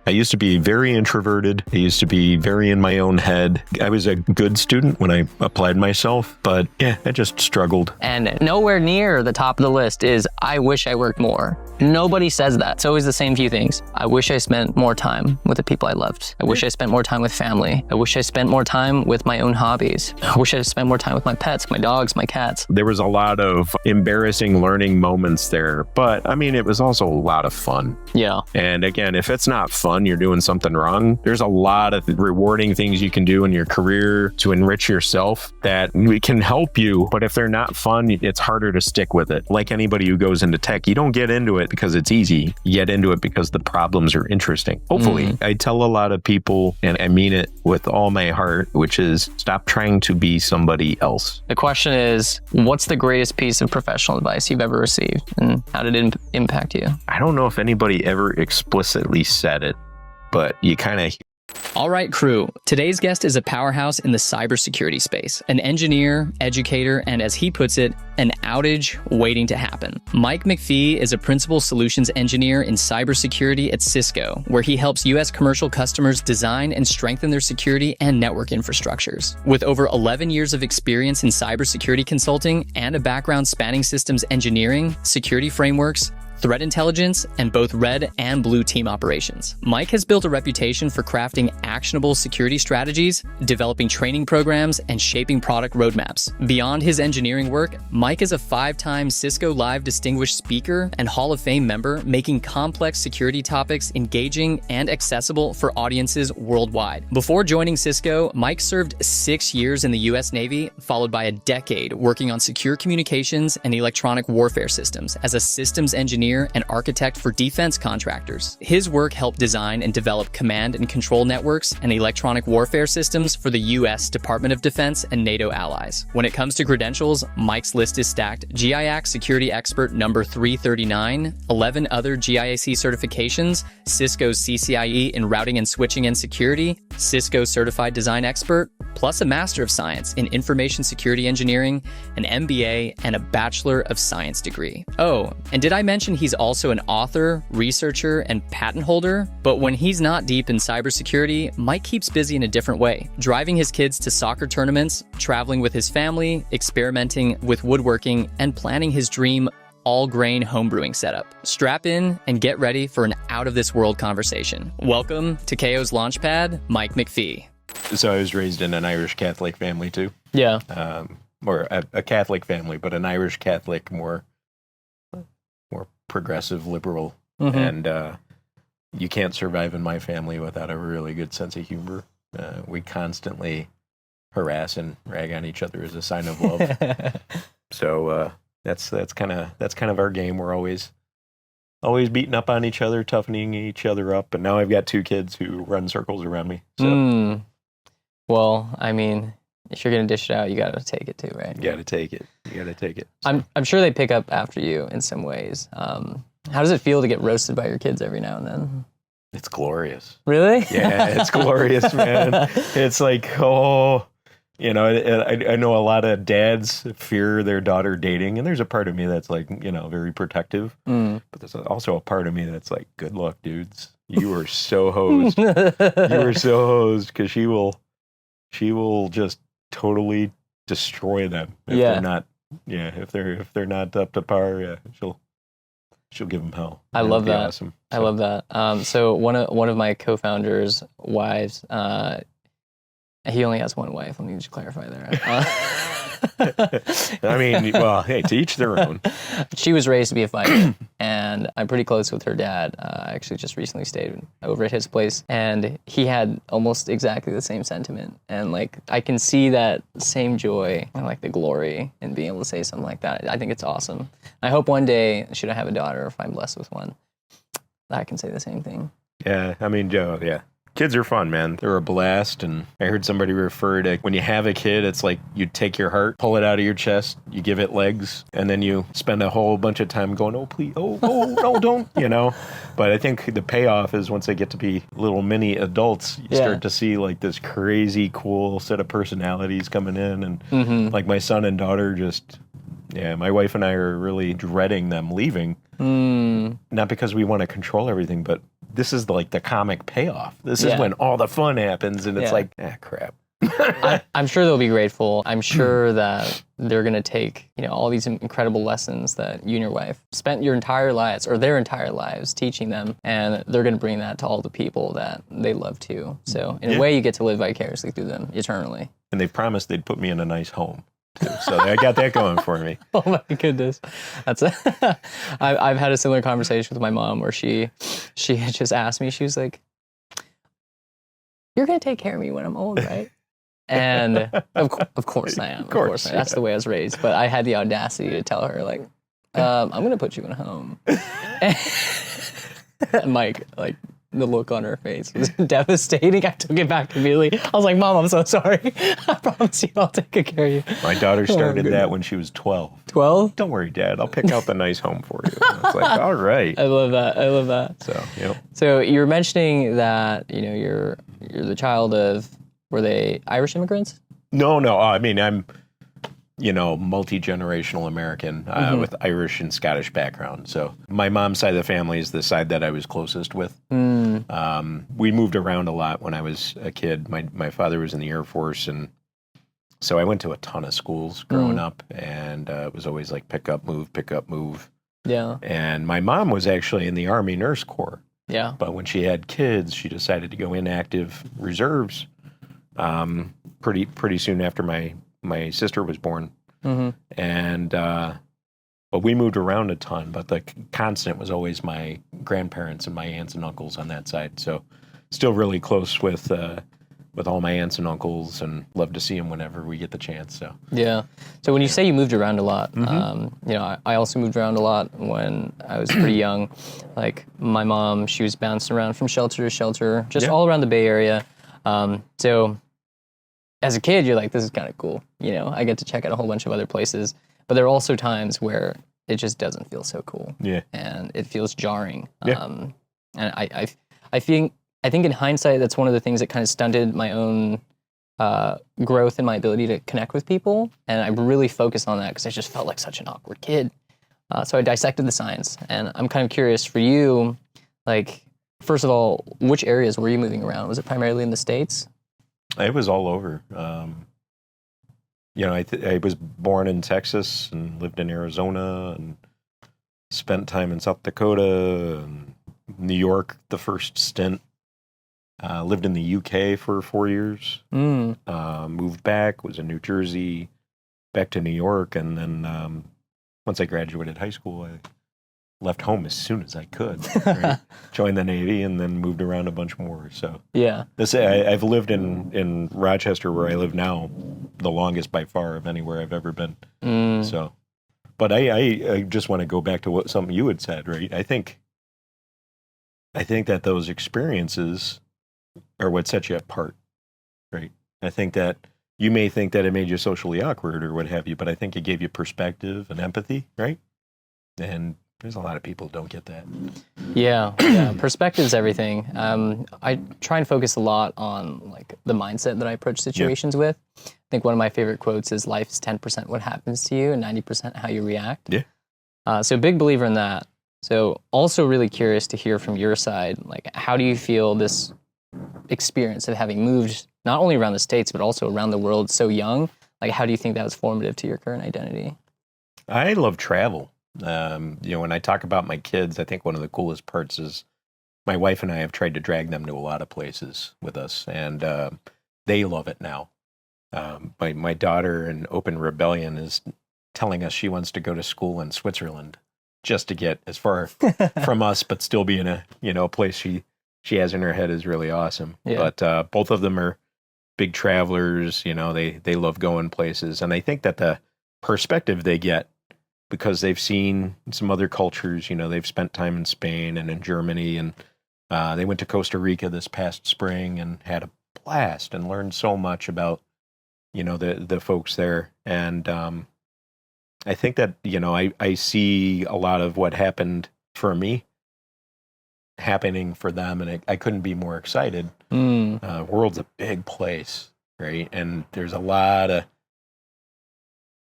I used to be very introverted. I used to be very in my own head. I was a good student when I applied myself, but yeah, I just struggled. And nowhere near the top of the list is, I wish I worked more. Nobody says that. It's always the same few things. I wish I spent more time with the people I loved. I wish I spent more time with family. I wish I spent more time with my own hobbies. I wish I spent more time with my pets, my dogs, my cats. There was a lot of embarrassing learning moments there, but I mean, it was also a lot of fun. Yeah. And again, if it's not fun, you're doing something wrong. There's a lot of rewarding things you can do in your career to enrich yourself that can help you. But if they're not fun, it's harder to stick with it. Like anybody who goes into tech, you don't get into it because it's easy. You get into it because the problems are interesting. Hopefully, I tell a lot of people, and I mean it with all my heart, which is stop trying to be somebody else. The question is, what's the greatest piece of professional advice you've ever received, and how did it impact you? I don't know if anybody ever explicitly said it, but you kind of... All right, crew. Today's guest is a powerhouse in the cybersecurity space, an engineer, educator, and as he puts it, an outage waiting to happen. Mike McPhee is a principal solutions engineer in cybersecurity at Cisco, where he helps U.S. commercial customers design and strengthen their security and network infrastructures. With over 11 years of experience in cybersecurity consulting and a background spanning systems engineering, security frameworks, threat intelligence, and both red and blue team operations, Mike has built a reputation for crafting actionable security strategies, developing training programs, and shaping product roadmaps. Beyond his engineering work, Mike is a 5-time Cisco Live Distinguished Speaker and Hall of Fame member, making complex security topics engaging and accessible for audiences worldwide. Before joining Cisco, Mike served 6 years in the U.S. Navy, followed by a decade working on secure communications and electronic warfare systems as a systems engineer and architect for defense contractors. His work helped design and develop command and control networks and electronic warfare systems for the U.S. Department of Defense and NATO allies. When it comes to credentials, Mike's list is stacked: GIAC Security Expert number 339, 11 other GIAC certifications, Cisco's CCIE in routing and switching and security, Cisco Certified Design Expert, plus a Master of Science in Information Security Engineering, an MBA, and a Bachelor of Science degree. Oh, and did I mention he's also an author, researcher, and patent holder? But when he's not deep in cybersecurity, Mike keeps busy in a different way, driving his kids to soccer tournaments, traveling with his family, experimenting with woodworking, and planning his dream all-grain homebrewing setup. Strap in and get ready for an out-of-this-world conversation. Welcome to KO's Launchpad, Mike McPhee. So I was raised in an Irish Catholic family too. Yeah. Or a Catholic family, but an Irish Catholic, more progressive, liberal. And you can't survive in my family without a really good sense of humor. We constantly harass and rag on each other as a sign of love. So that's kind of our game. We're always beating up on each other, toughening each other up. And now I've got 2 kids who run circles around me. So. Well, I mean, if you're gonna dish it out, you gotta take it too, right? You gotta take it. So. I'm sure they pick up after you in some ways. How does it feel to get roasted by your kids every now and then? It's glorious. Really? Yeah, it's glorious, man. It's like, I know a lot of dads fear their daughter dating, and there's a part of me that's like, very protective. But there's also a part of me that's like, good luck, dudes. You are so hosed. Because she will just totally destroy them if they're not. Yeah, if they're not up to par. Yeah, she'll give them hell. I love that. Awesome. I love that. So one of my co-founders' wives, he only has one wife. Let me just clarify there. I mean, well, hey, to each their own. She was raised to be a fighter, and I'm pretty close with her dad. I actually just recently stayed over at his place, and he had almost exactly the same sentiment. And like, I can see that same joy and like the glory in being able to say something like that. I think it's awesome. I hope one day, should I have a daughter, if I'm blessed with one, I can say the same thing. Yeah, I mean, Joe, yeah. Kids are fun, man. They're a blast. And I heard somebody refer to when you have a kid, it's like you take your heart, pull it out of your chest, you give it legs, and then you spend a whole bunch of time going, oh, please, oh, no, don't, But I think the payoff is once they get to be little mini adults, you start to see like this crazy cool set of personalities coming in. And like my son and daughter just Yeah, my wife and I are really dreading them leaving. Not because we want to control everything, but this is like the comic payoff. This is when all the fun happens, and it's like, crap. I'm sure they'll be grateful. I'm sure that they're going to take, all these incredible lessons that you and your wife spent your entire lives or their entire lives teaching them, and they're going to bring that to all the people that they love too. So in a way, you get to live vicariously through them eternally. And they've promised they'd put me in a nice home too. So I got that going for me. Oh my goodness. I've had a similar conversation with my mom where she had just asked me, she was like, "You're going to take care of me when I'm old, right?" And of course I am. Of course I am. That's the way I was raised. But I had the audacity to tell her, like, I'm going to put you in a home. And Mike, like, the look on her face was devastating. I took it back immediately. I was like, "Mom, I'm so sorry. I promise you I'll take good care of you." My daughter started that when she was 12. 12? "Don't worry, Dad. I'll pick out the nice home for you." And I was like, all right. I love that. So, So you were mentioning that, you're the child of, were they Irish immigrants? No. I mean, I'm, multi-generational American with Irish and Scottish background. So my mom's side of the family is the side that I was closest with. We moved around a lot when I was a kid. My father was in the Air Force, and so I went to a ton of schools growing up, and it was always like pick up, move. Yeah. And my mom was actually in the Army Nurse Corps. Yeah. But when she had kids, she decided to go inactive reserves pretty soon after my sister was born. And but we moved around a ton, but the constant was always my grandparents and my aunts and uncles on that side. So still really close with all my aunts and uncles, and love to see them whenever we get the chance. So yeah. So when you say you moved around a lot, I also moved around a lot when I was pretty young. Like my mom, she was bouncing around from shelter to shelter, just all around the Bay Area. So as a kid, you're like, this is kind of cool. I get to check out a whole bunch of other places. But there are also times where it just doesn't feel so cool. Yeah. And it feels jarring. Yeah. And I think in hindsight, that's one of the things that kind of stunted my own growth and my ability to connect with people. And I really focused on that because I just felt like such an awkward kid. So I dissected the science. And I'm kind of curious for you, like, first of all, which areas were you moving around? Was it primarily in the States? It was all over. I was born in Texas and lived in Arizona and spent time in South Dakota and New York the first stint. Lived in the UK for 4 years. Moved back, was in New Jersey, back to New York, and then once I graduated high school, I left home as soon as I could. Right? Joined the Navy, and then moved around a bunch more. So yeah, I've lived in Rochester, where I live now, the longest by far of anywhere I've ever been. So, but I just want to go back to something you had said, right? I think that those experiences are what set you apart, right? I think that you may think that it made you socially awkward or what have you, but I think it gave you perspective and empathy, right? And there's a lot of people who don't get that. Yeah. Perspective is everything. I try and focus a lot on like the mindset that I approach situations with. I think one of my favorite quotes is, "Life is 10% what happens to you and 90% how you react." Yeah. So big believer in that. So also really curious to hear from your side, like, how do you feel this experience of having moved not only around the States, but also around the world so young? Like, how do you think that was formative to your current identity? I love travel. When I talk about my kids, I think one of the coolest parts is my wife and I have tried to drag them to a lot of places with us, and they love it now. My daughter in open rebellion is telling us she wants to go to school in Switzerland just to get as far from us, but still be in a place she has in her head is really awesome. Yeah. But both of them are big travelers. They love going places, and I think that the perspective they get, because they've seen some other cultures, they've spent time in Spain and in Germany, and they went to Costa Rica this past spring and had a blast and learned so much about, the folks there. And I think that, I see a lot of what happened for me happening for them, and I couldn't be more excited. World's a big place, right? And there's a lot of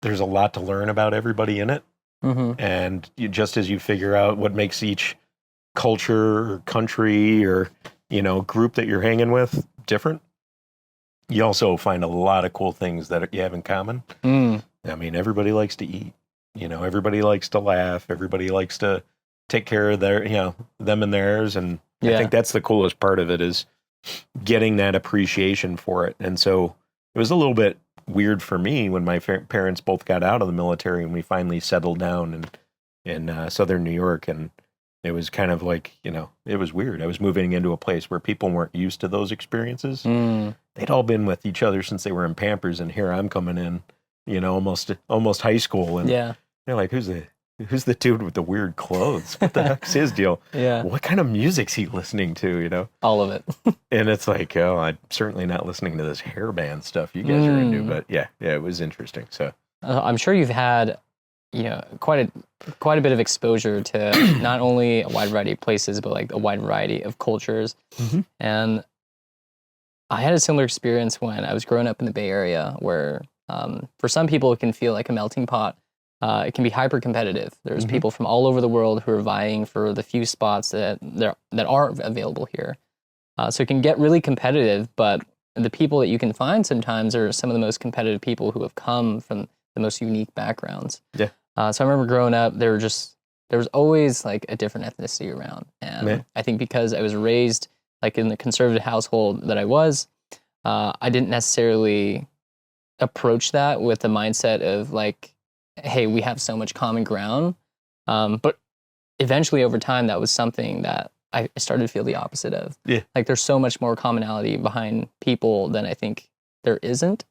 there's a lot to learn about everybody in it. And just as you figure out what makes each culture or country or, group that you're hanging with different, you also find a lot of cool things that you have in common. I mean, everybody likes to eat, everybody likes to laugh. Everybody likes to take care of their, them and theirs. And I think that's the coolest part of it, is getting that appreciation for it. And so it was a little bit weird for me when my parents both got out of the military and we finally settled down in southern New York. And it was kind of like, it was weird. I was moving into a place where people weren't used to those experiences. They'd all been with each other since they were in Pampers, and here I'm coming in, almost high school. And they're like, who's the dude with the weird clothes? What the heck's his deal? What kind of music's he listening to, All of it. And it's like, oh, I'm certainly not listening to this hair band stuff you guys are into. But yeah, it was interesting. So I'm sure you've had, quite a bit of exposure to not only a wide variety of places, but like a wide variety of cultures. And I had a similar experience when I was growing up in the Bay Area, where for some people it can feel like a melting pot. It can be hyper competitive. There's people from all over the world who are vying for the few spots that are available here. So it can get really competitive, but the people that you can find sometimes are some of the most competitive people who have come from the most unique backgrounds. So I remember growing up, there was always like a different ethnicity around. And I think because I was raised like in the conservative household that I was, I didn't necessarily approach that with the mindset of like, hey, we have so much common ground. But eventually over time, that was something that I started to feel the opposite of. Like there's so much more commonality behind people than I think there isn't.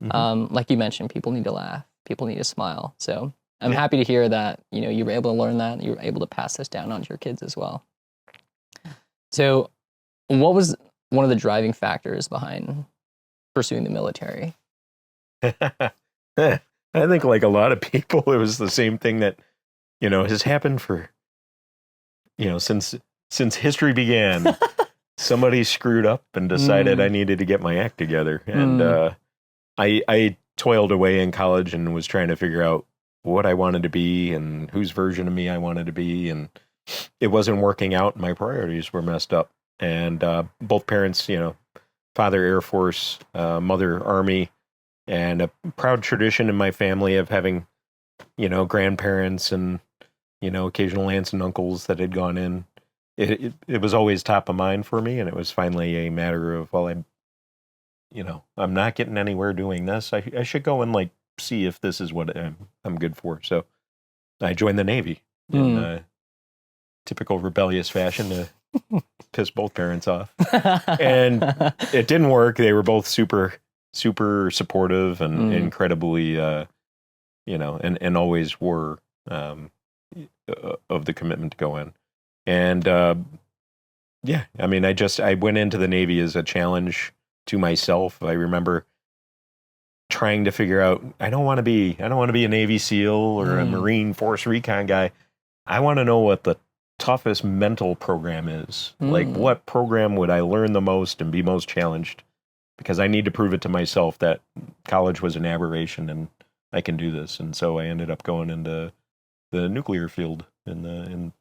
Like you mentioned, people need to laugh. People need to smile. So I'm happy to hear that, you were able to learn that and you were able to pass this down onto your kids as well. So what was one of the driving factors behind pursuing the military? I think like a lot of people, it was the same thing that, has happened for, since history began. Somebody screwed up and decided I needed to get my act together. And I toiled away in college and was trying to figure out what I wanted to be and whose version of me I wanted to be. And it wasn't working out. My priorities were messed up. And both parents, father Air Force, mother Army, and a proud tradition in my family of having, grandparents and, occasional aunts and uncles that had gone in. It was always top of mind for me. And it was finally a matter of, well, I'm not getting anywhere doing this. I should go and see if this is what I'm good for. So I joined the Navy in typical rebellious fashion to piss both parents off. And it didn't work. They were both super, super supportive and incredibly, and always were of the commitment to go in. And I went into the Navy as a challenge to myself. I remember trying to figure out, I don't want to be a Navy SEAL or a Marine Force Recon guy. I want to know what the toughest mental program is. Like, what program would I learn the most and be most challenged? Because I need to prove it to myself that college was an aberration and I can do this. And so I ended up going into the nuclear field in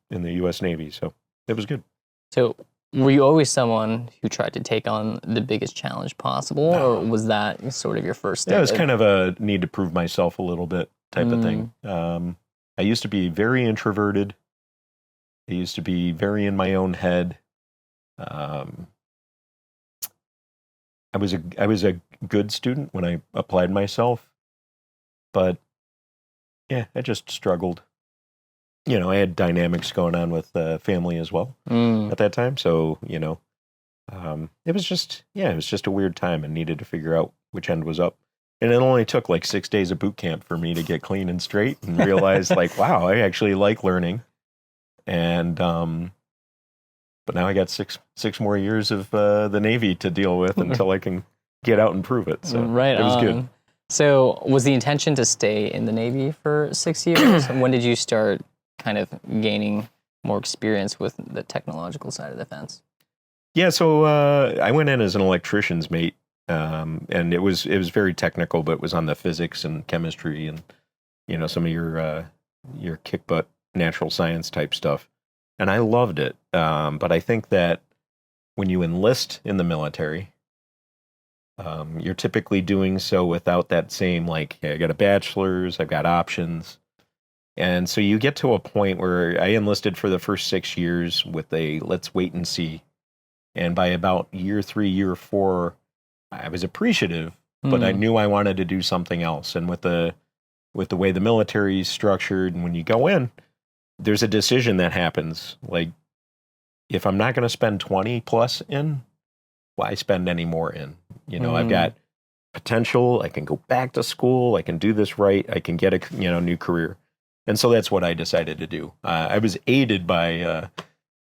the U.S. Navy. So it was good. So were you always someone who tried to take on the biggest challenge possible, or was that sort of your first step? Yeah, it was kind of a need to prove myself a little bit type of thing. I used to be very introverted. I used to be very in my own head. I was a good student when I applied myself, but yeah, I just struggled. I had dynamics going on with family as well at that time. So, it was just a weird time and needed to figure out which end was up. And it only took 6 days of boot camp for me to get clean and straight and realize wow, I actually like learning. And, but now I got six more years of the Navy to deal with until I can get out and prove it. So right it was good. So was the intention to stay in the Navy for 6 years? When did you start kind of gaining more experience with the technological side of the fence? Yeah, so I went in as an electrician's mate And it was very technical, but it was on the physics and chemistry and some of your kick butt natural science type stuff, and I loved it. But I think that when you enlist in the military, you're typically doing so without that same, like, hey, I got a bachelor's, I've got options. And so you get to a point where I enlisted for the first 6 years with a let's wait and see. And by about year 3, year 4, I was appreciative, but I knew I wanted to do something else. And with the way the military is structured, and when you go in, there's a decision that happens. Like, if I'm not going to spend 20 plus in, why spend any more in? I've got potential. I can go back to school. I can do this right. I can get a new career. And so that's what I decided to do. I was aided by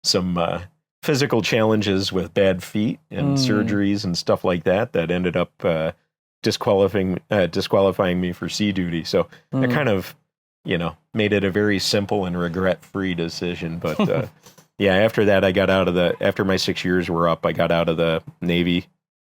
some physical challenges with bad feet and surgeries and stuff like that ended up disqualifying me for sea duty. So I kind of, made it a very simple and regret-free decision. But yeah, after that, after my 6 years were up, I got out of the Navy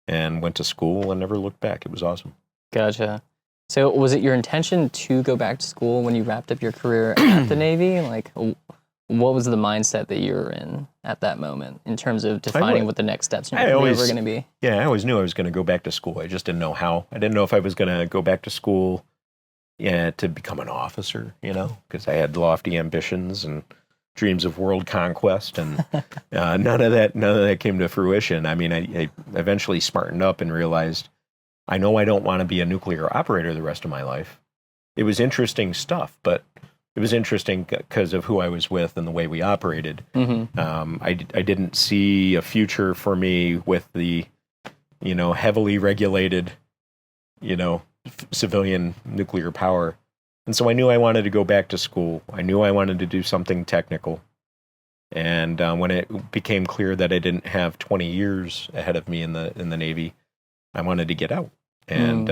and went to school and never looked back. It was awesome. Gotcha. So was it your intention to go back to school when you wrapped up your career at the Navy? Like, what was the mindset that you were in at that moment in terms of defining what the next steps in your career were going to be? Yeah, I always knew I was going to go back to school. I just didn't know how. I didn't know if I was going to go back to school to become an officer, because I had lofty ambitions and dreams of world conquest, and none of that came to fruition. I mean, I eventually smartened up and realized I know I don't want to be a nuclear operator the rest of my life. It was interesting stuff, but it was interesting because of who I was with and the way we operated. I didn't see a future for me with the, heavily regulated, civilian nuclear power. And so I knew I wanted to go back to school. I knew I wanted to do something technical. And when it became clear that I didn't have 20 years ahead of me in the Navy, I wanted to get out. And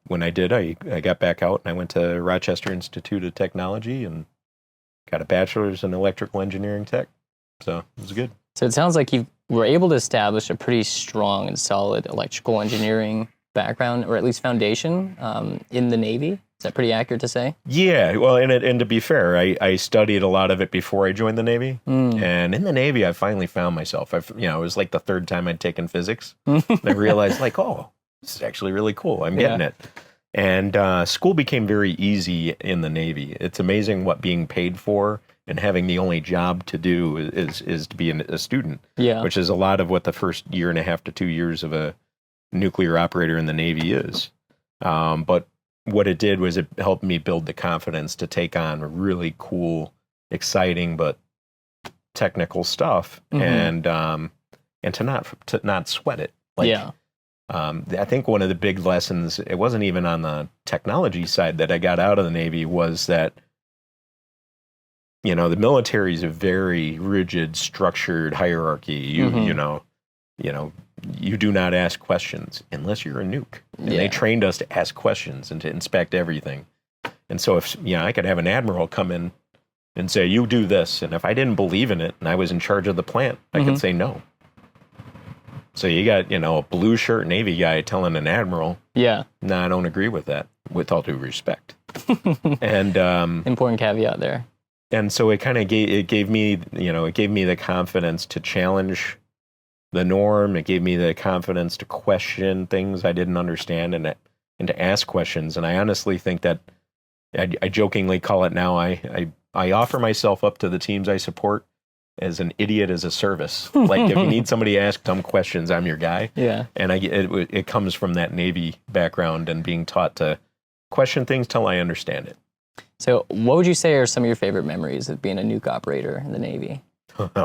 when I did, I got back out and I went to Rochester Institute of Technology and got a bachelor's in electrical engineering tech. So it was good. So it sounds like you were able to establish a pretty strong and solid electrical engineering background, or at least foundation, in the Navy. Is that pretty accurate to say? Yeah, well, and to be fair, I studied a lot of it before I joined the Navy. And in the Navy, I finally found myself. It was like the third time I'd taken physics. And I realized, like, oh, this is actually really cool. I'm getting it. And school became very easy in the Navy. It's amazing what being paid for and having the only job to do is to be a student, which is a lot of what the first 1.5 to 2 years of a nuclear operator in the Navy is. But what it did was it helped me build the confidence to take on really cool, exciting, but technical stuff, and to not sweat it. I think one of the big lessons, it wasn't even on the technology side that I got out of the Navy, was that the military is a very rigid, structured hierarchy. You do not ask questions unless you're a nuke. And they trained us to ask questions and to inspect everything. And so if I could have an admiral come in and say, you do this, and if I didn't believe in it and I was in charge of the plant, I could say no. So you got, a blue shirt Navy guy telling an admiral, no, I don't agree with that, with all due respect. And important caveat there. And so it kind of gave me the confidence to challenge the norm. It gave me the confidence to question things I didn't understand and to ask questions. And I honestly think that I jokingly call it now, I offer myself up to the teams I support as an idiot as a service. Like, if you need somebody to ask dumb questions, I'm your guy. Yeah. And it comes from that Navy background and being taught to question things till I understand it. So what would you say are some of your favorite memories of being a nuke operator in the Navy? Is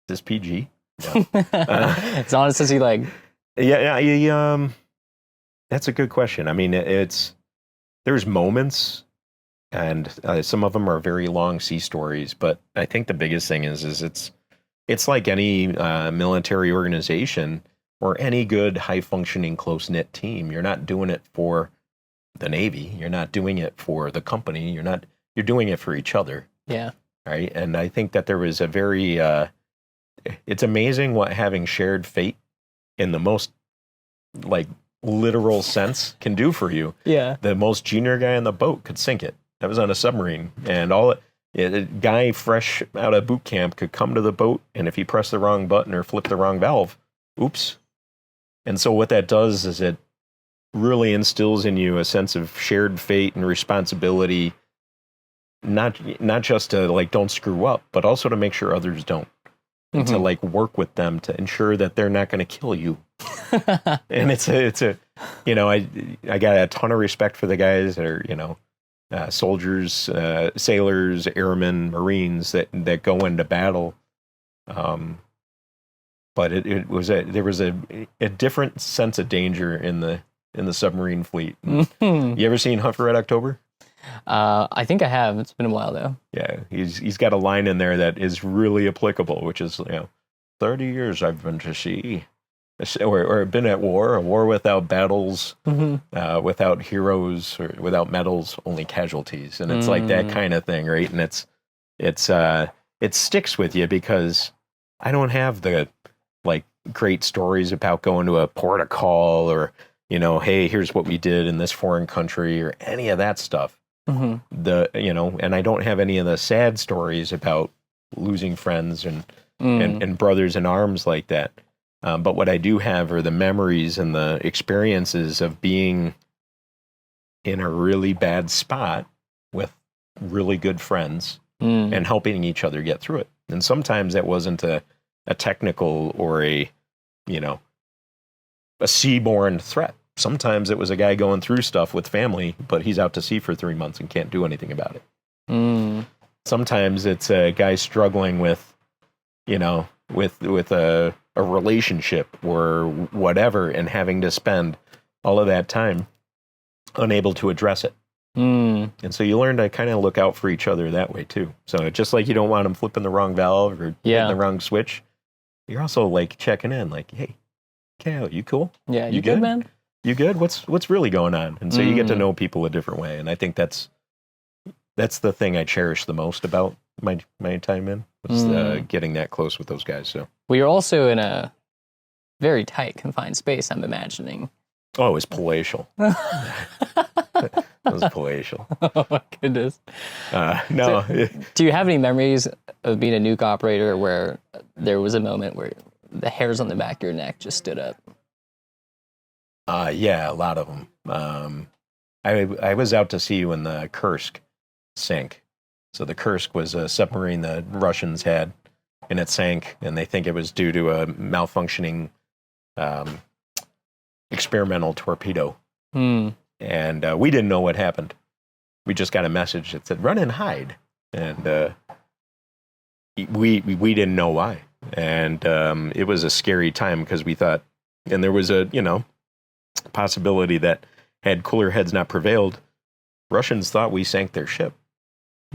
this PG? No. It's honest as you like. Yeah. That's a good question. I mean, there's moments, and some of them are very long sea stories. But I think the biggest thing is it's like any military organization or any good, high functioning, close knit team. You're not doing it for the Navy. You're not doing it for the company. You're doing it for each other. Yeah. Right. And I think that there was a very it's amazing what having shared fate in the most like literal sense can do for you. Yeah. The most junior guy on the boat could sink it. That was on a submarine, and a guy fresh out of boot camp could come to the boat, and if he pressed the wrong button or flipped the wrong valve, oops. And so what that does is it really instills in you a sense of shared fate and responsibility, not just to like don't screw up, but also to make sure others don't, and to like work with them to ensure that they're not going to kill you. And it's a you know, I got a ton of respect for the guys that are, you know, soldiers, sailors, airmen, Marines that go into battle. But there was a different sense of danger in the submarine fleet. You ever seen Hunt for Red October? I think I have. It's been a while though. Yeah, he's got a line in there that is really applicable, which is, you know, 30 years I've been to sea, or been at war, a war without battles, without heroes, or without medals, only casualties. And it's like that kind of thing, right? And it sticks with you because I don't have the like great stories about going to a port of call, or, you know, hey, here's what we did in this foreign country, or any of that stuff. You know, and I don't have any of the sad stories about losing friends and brothers in arms like that. But what I do have are the memories and the experiences of being in a really bad spot with really good friends and helping each other get through it. And sometimes that wasn't a technical or a, you know, a seaborne threat. Sometimes it was a guy going through stuff with family, but he's out to sea for 3 months and can't do anything about it. Sometimes it's a guy struggling with, you know, with a relationship or whatever, and having to spend all of that time unable to address it. And so you learn to kind of look out for each other that way too. So just like you don't want them flipping the wrong valve or hitting the wrong switch, you're also like checking in, like, hey, Kale, you cool? Yeah, you good, man? You good? What's really going on? And so you get to know people a different way. And I think that's the thing I cherish the most about my time in, was getting that close with those guys. So well, you're also in a very tight, confined space, I'm imagining. Oh, it was palatial. It was palatial. Oh my goodness. No. So, do you have any memories of being a nuke operator where there was a moment where the hairs on the back of your neck just stood up? Yeah, a lot of them. I was out to sea when the Kursk sank. So the Kursk was a submarine the Russians had, and it sank, and they think it was due to a malfunctioning experimental torpedo. And we didn't know what happened. We just got a message that said, run and hide. And we didn't know why. And it was a scary time because we thought, and there was a, you know, possibility that had cooler heads not prevailed, Russians thought we sank their ship.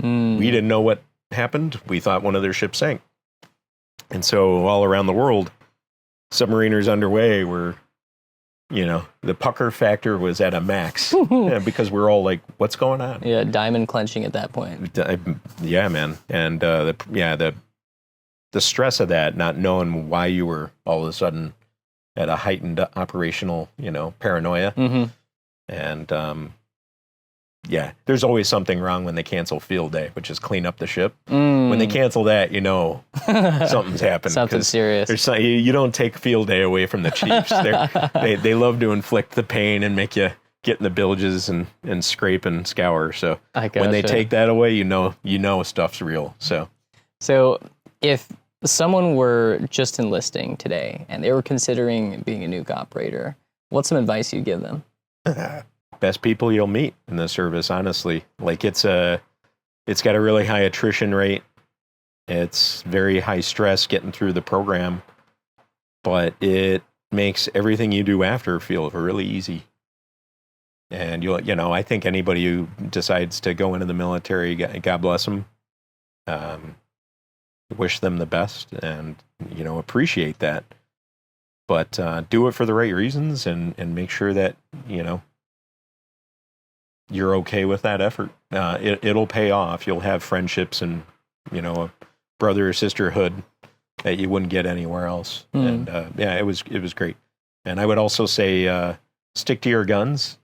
We didn't know what happened. We thought one of their ships sank. And so all around the world, submariners underway were, you know, the pucker factor was at a max because we're all like, what's going on? Yeah, diamond clenching at that point. Yeah, man. And the stress of that, not knowing why you were all of a sudden at a heightened operational, you know, paranoia. And yeah, there's always something wrong when they cancel field day, which is clean up the ship. When they cancel that, you know, something's happened. Something serious. You don't take field day away from the Chiefs. They love to inflict the pain and make you get in the bilges and scrape and scour. So when they take that away, you know stuff's real. So if someone were just enlisting today and they were considering being a nuke operator, what's some advice you'd give them? Best people you'll meet in the service, honestly. Like it's got a really high attrition rate. It's very high stress getting through the program, but it makes everything you do after feel really easy. And I think anybody who decides to go into the military, God bless them. Wish them the best and, appreciate that. But do it for the right reasons and make sure that, you're okay with that effort. It'll pay off. You'll have friendships and, a brother or sisterhood that you wouldn't get anywhere else. And yeah, it was great. And I would also say stick to your guns.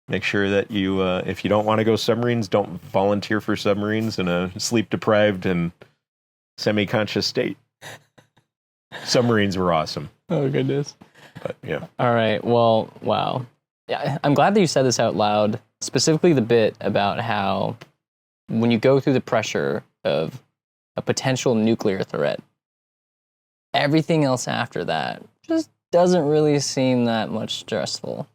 Make sure that you, if you don't want to go submarines, don't volunteer for submarines in a sleep-deprived and semi-conscious state. Submarines were awesome. Oh, goodness. But yeah. All right. Well, wow. Yeah, I'm glad that you said this out loud, specifically the bit about how when you go through the pressure of a potential nuclear threat, everything else after that just doesn't really seem that much stressful.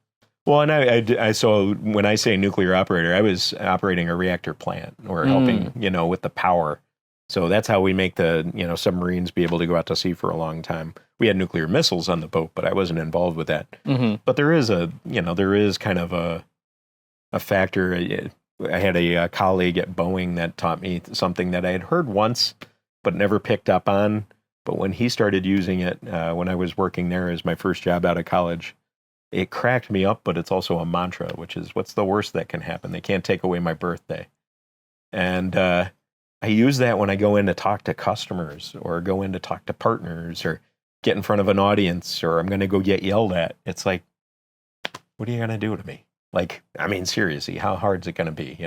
Well, and I so when I say nuclear operator, I was operating a reactor plant or helping, with the power. So that's how we make the, submarines be able to go out to sea for a long time. We had nuclear missiles on the boat, but I wasn't involved with that. But there is kind of a factor. I had a colleague at Boeing that taught me something that I had heard once, but never picked up on. But when he started using it, when I was working there as my first job out of college, it cracked me up, but it's also a mantra, which is, what's the worst that can happen? They can't take away my birthday. And I use that when I go in to talk to customers or go in to talk to partners or get in front of an audience or I'm going to go get yelled at. It's like, what are you going to do to me? Like, I mean, seriously, how hard is it going to be?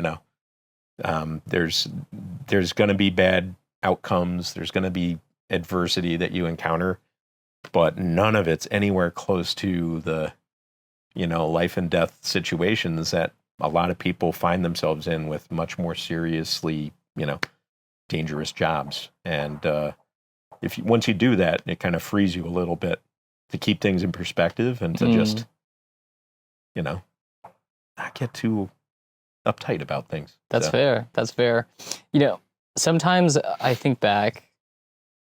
There's going to be bad outcomes. There's going to be adversity that you encounter, but none of it's anywhere close to the life and death situations that a lot of people find themselves in with much more seriously, dangerous jobs. And once you do that, it kind of frees you a little bit to keep things in perspective and to just, not get too uptight about things. That's fair. That's fair. Sometimes I think back,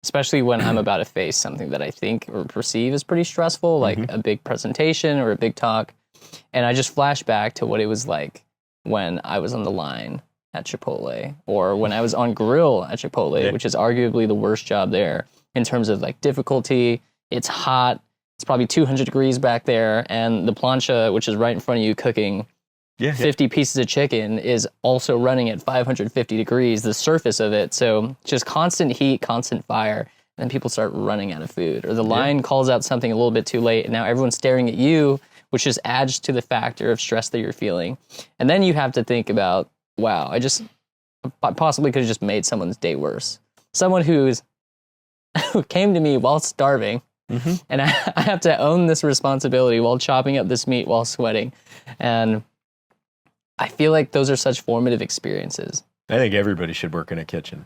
especially when I'm about to face something that I think or perceive as pretty stressful, like a big presentation or a big talk. And I just flash back to what it was like when I was on the line at Chipotle or when I was on grill at Chipotle, which is arguably the worst job there in terms of like difficulty. It's hot. It's probably 200 degrees back there. And the plancha, which is right in front of you cooking 50 pieces of chicken, is also running at 550 degrees, the surface of it. So just constant heat, constant fire, and then people start running out of food. Or the line calls out something a little bit too late, and now everyone's staring at you, which just adds to the factor of stress that you're feeling. And then you have to think about, wow, I possibly could have just made someone's day worse. Someone who came to me while starving, and I have to own this responsibility while chopping up this meat while sweating. And I feel like those are such formative experiences. I think everybody should work in a kitchen.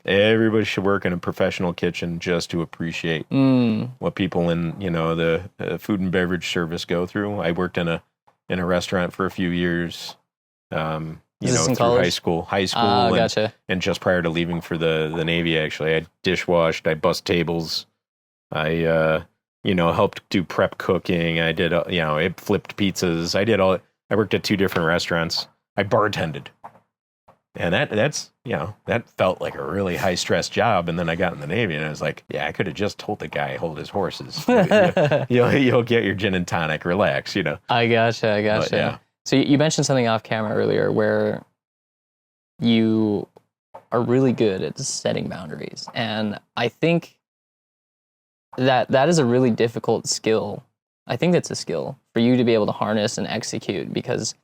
Everybody should work in a professional kitchen just to appreciate what people in, the food and beverage service go through. I worked in a restaurant for a few years, through high school, and just prior to leaving for the Navy, actually. I dishwashed, I bussed tables, I, helped do prep cooking. I did, I flipped pizzas. I worked at 2 different restaurants. I bartended. And that felt like a really high stress job. And then I got in the Navy and I was like, I could have just told the guy, hold his horses. You'll get your gin and tonic, relax, I gotcha. But, yeah. So you mentioned something off camera earlier where you are really good at setting boundaries. And I think that is a really difficult skill. I think that's a skill for you to be able to harness and execute, because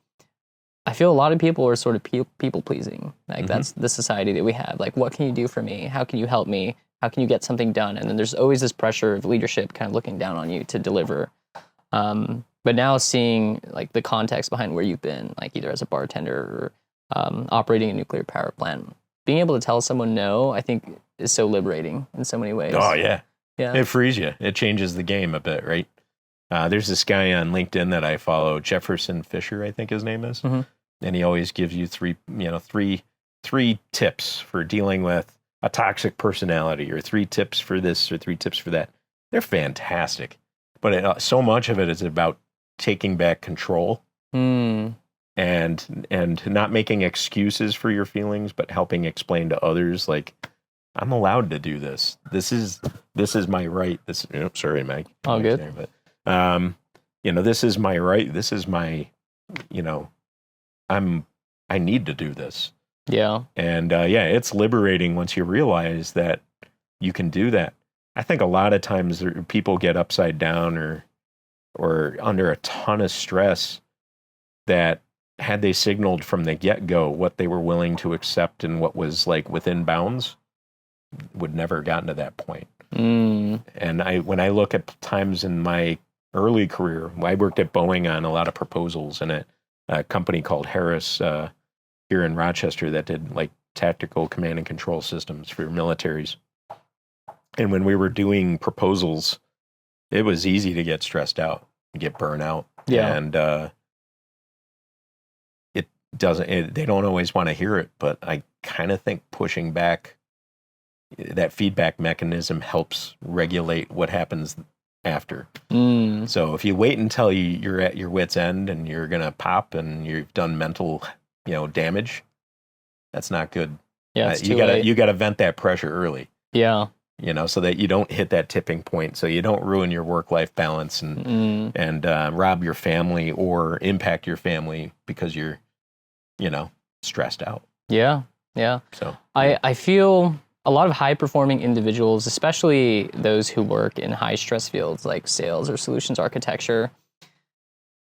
I feel a lot of people are sort of people pleasing. Like that's the society that we have. Like, what can you do for me? How can you help me? How can you get something done? And then there's always this pressure of leadership kind of looking down on you to deliver. But now seeing like the context behind where you've been, like either as a bartender or operating a nuclear power plant, being able to tell someone no, I think is so liberating in so many ways. Oh yeah. It frees you. It changes the game a bit, right? There's this guy on LinkedIn that I follow, Jefferson Fisher, I think his name is. And he always gives you three tips for dealing with a toxic personality, or 3 tips for this, or 3 tips for that. They're fantastic. But so much of it is about taking back control and not making excuses for your feelings, but helping explain to others, like, I'm allowed to do this. This is my right. Sorry, Mike. All good. There, but this is my right. This is my, I need to do this. Yeah. And it's liberating once you realize that you can do that. I think a lot of times people get upside down or under a ton of stress that had they signaled from the get-go what they were willing to accept and what was like within bounds, would never have gotten to that point. And when I look at times in my early career, I worked at Boeing on a lot of proposals and a company called Harris here in Rochester that did like tactical command and control systems for militaries. And when we were doing proposals, it was easy to get stressed out, get burnout. Yeah. And they don't always want to hear it, but I kind of think pushing back, that feedback mechanism helps regulate what happens after. So if you wait until you're at your wit's end and you're going to pop and you've done mental, damage, that's not good. Yeah, it's too late. You gotta vent that pressure early. Yeah. So that you don't hit that tipping point, so you don't ruin your work-life balance and rob your family or impact your family because you're, stressed out. Yeah. Yeah. So I feel a lot of high-performing individuals, especially those who work in high-stress fields like sales or solutions architecture,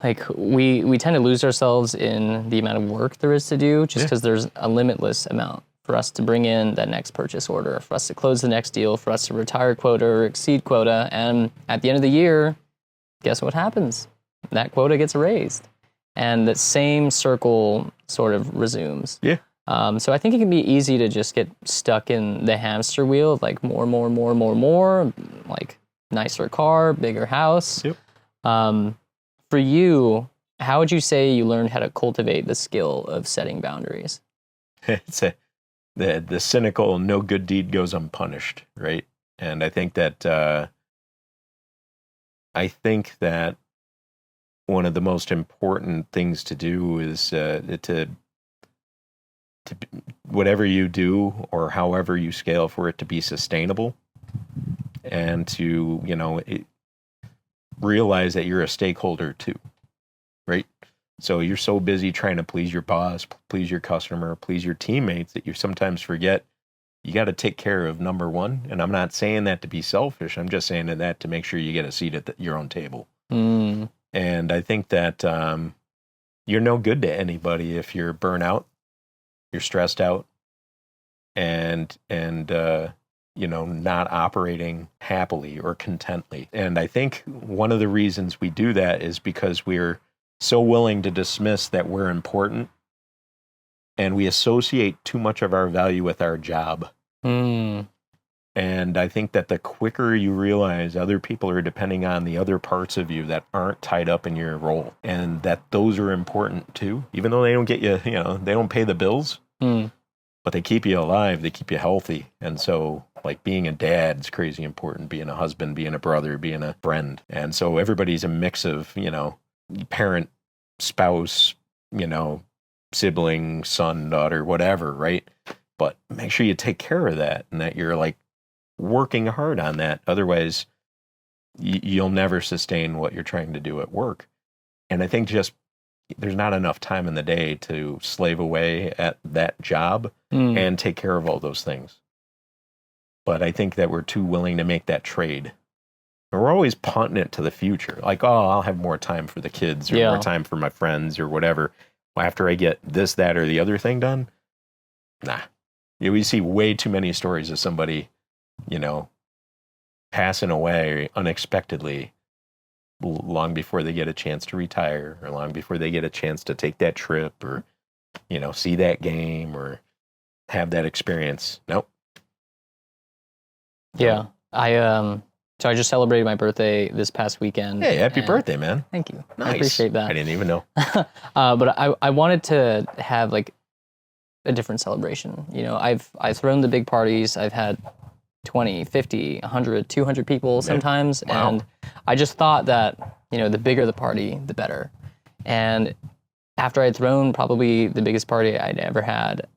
like we tend to lose ourselves in the amount of work there is to do just because there's a limitless amount for us to bring in that next purchase order, for us to close the next deal, for us to retire quota or exceed quota. And at the end of the year, guess what happens? That quota gets raised. And that same circle sort of resumes. Yeah. So I think it can be easy to just get stuck in the hamster wheel of like more, like nicer car, bigger house. Yep. For you, how would you say you learned how to cultivate the skill of setting boundaries? It's the cynical no good deed goes unpunished, right? And I think that one of the most important things to do is to whatever you do or however you scale, for it to be sustainable, and to realize that you're a stakeholder too, right? So you're so busy trying to please your boss, please your customer, please your teammates that you sometimes forget you got to take care of number one. And I'm not saying that to be selfish. I'm just saying that to make sure you get a seat at your own table. And I think that you're no good to anybody if you're burnt out, you're stressed out, and not operating happily or contently. And I think one of the reasons we do that is because we're so willing to dismiss that we're important, and we associate too much of our value with our job. And I think that the quicker you realize other people are depending on the other parts of you that aren't tied up in your role, and that those are important too, even though they don't get you, they don't pay the bills, but they keep you alive, they keep you healthy. And so like being a dad is crazy important, being a husband, being a brother, being a friend. And so everybody's a mix of, parent, spouse, sibling, son, daughter, whatever, right? But make sure you take care of that and that you're like working hard on that. Otherwise, you'll never sustain what you're trying to do at work. And I think just there's not enough time in the day to slave away at that job and take care of all those things. But I think that we're too willing to make that trade. And we're always punting it to the future. Like, oh, I'll have more time for the kids or more time for my friends or whatever. After I get this, that, or the other thing done. Nah. We see way too many stories of somebody, passing away unexpectedly long before they get a chance to retire, or long before they get a chance to take that trip, or, see that game or have that experience. Nope. Yeah. So I just celebrated my birthday this past weekend. Hey, happy birthday, man. Thank you. Nice. I appreciate that. I didn't even know. But I wanted to have like a different celebration. I've thrown the big parties. I've had 20, 50, 100, 200 people sometimes. Wow. And I just thought that, the bigger the party, the better. And after I'd thrown probably the biggest party I'd ever had,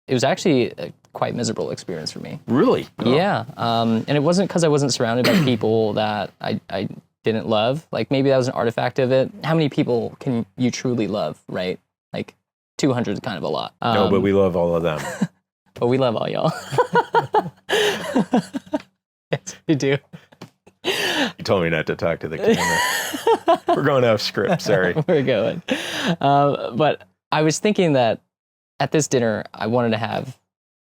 it was actually a quite miserable experience for me. Really? Oh. Yeah. And it wasn't because I wasn't surrounded by people that I didn't love. Like maybe that was an artifact of it. How many people can you truly love, right? Like 200 is kind of a lot. No, but we love all of them. But we love all y'all. Yes, we do. You told me not to talk to the camera. We're going off script. Sorry. We're going. But I was thinking that at this dinner, I wanted to have,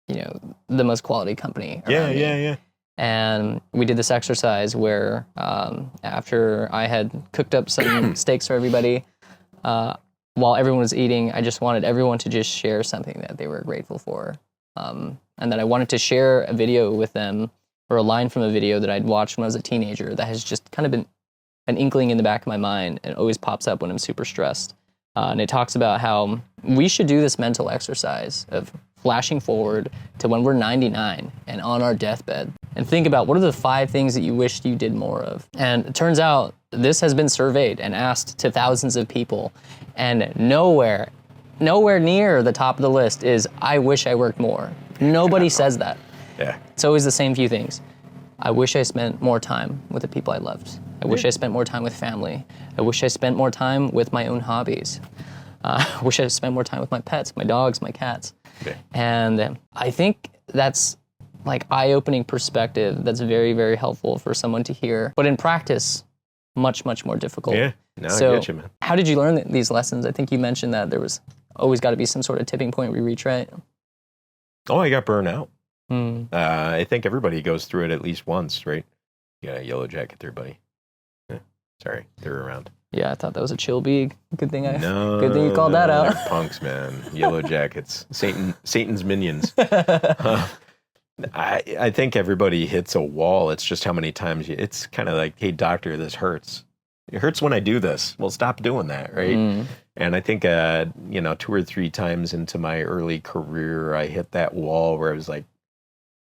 the most quality company around me. Yeah. And we did this exercise where after I had cooked up some steaks for everybody, while everyone was eating, I just wanted everyone to just share something that they were grateful for. And that I wanted to share a video with them, or a line from a video that I'd watched when I was a teenager that has just kind of been an inkling in the back of my mind, and it always pops up when I'm super stressed. And it talks about how we should do this mental exercise of flashing forward to when we're 99 and on our deathbed, and think about what are the 5 things that you wished you did more of. And it turns out this has been surveyed and asked to thousands of people, and nowhere near the top of the list is, I wish I worked more. Nobody says that. Yeah. It's always the same few things. I wish I spent more time with the people I loved. I wish I spent more time with family. I wish I spent more time with my own hobbies. I wish I spent more time with my pets, my dogs, my cats. Okay. And I think that's like eye-opening perspective that's very, very helpful for someone to hear. But in practice, much, much more difficult. Yeah, no, So I get you, man. how did you learn these lessons? I think you mentioned that there was always got to be some sort of tipping point we reach, right? Oh, I got burned out. I think everybody goes through it at least once, right? You got a yellow jacket there, buddy. Sorry, they're around. Yeah, I thought that was a chill bead. Good thing you called No, that out. They're punks, man. Yellow jackets. Satan's minions. I think everybody hits a wall. It's just how many times it's kind of like, hey, doctor, this hurts. It hurts when I do this. Well, stop doing that, right? And I think, 2 or 3 times into my early career, I hit that wall where I was like,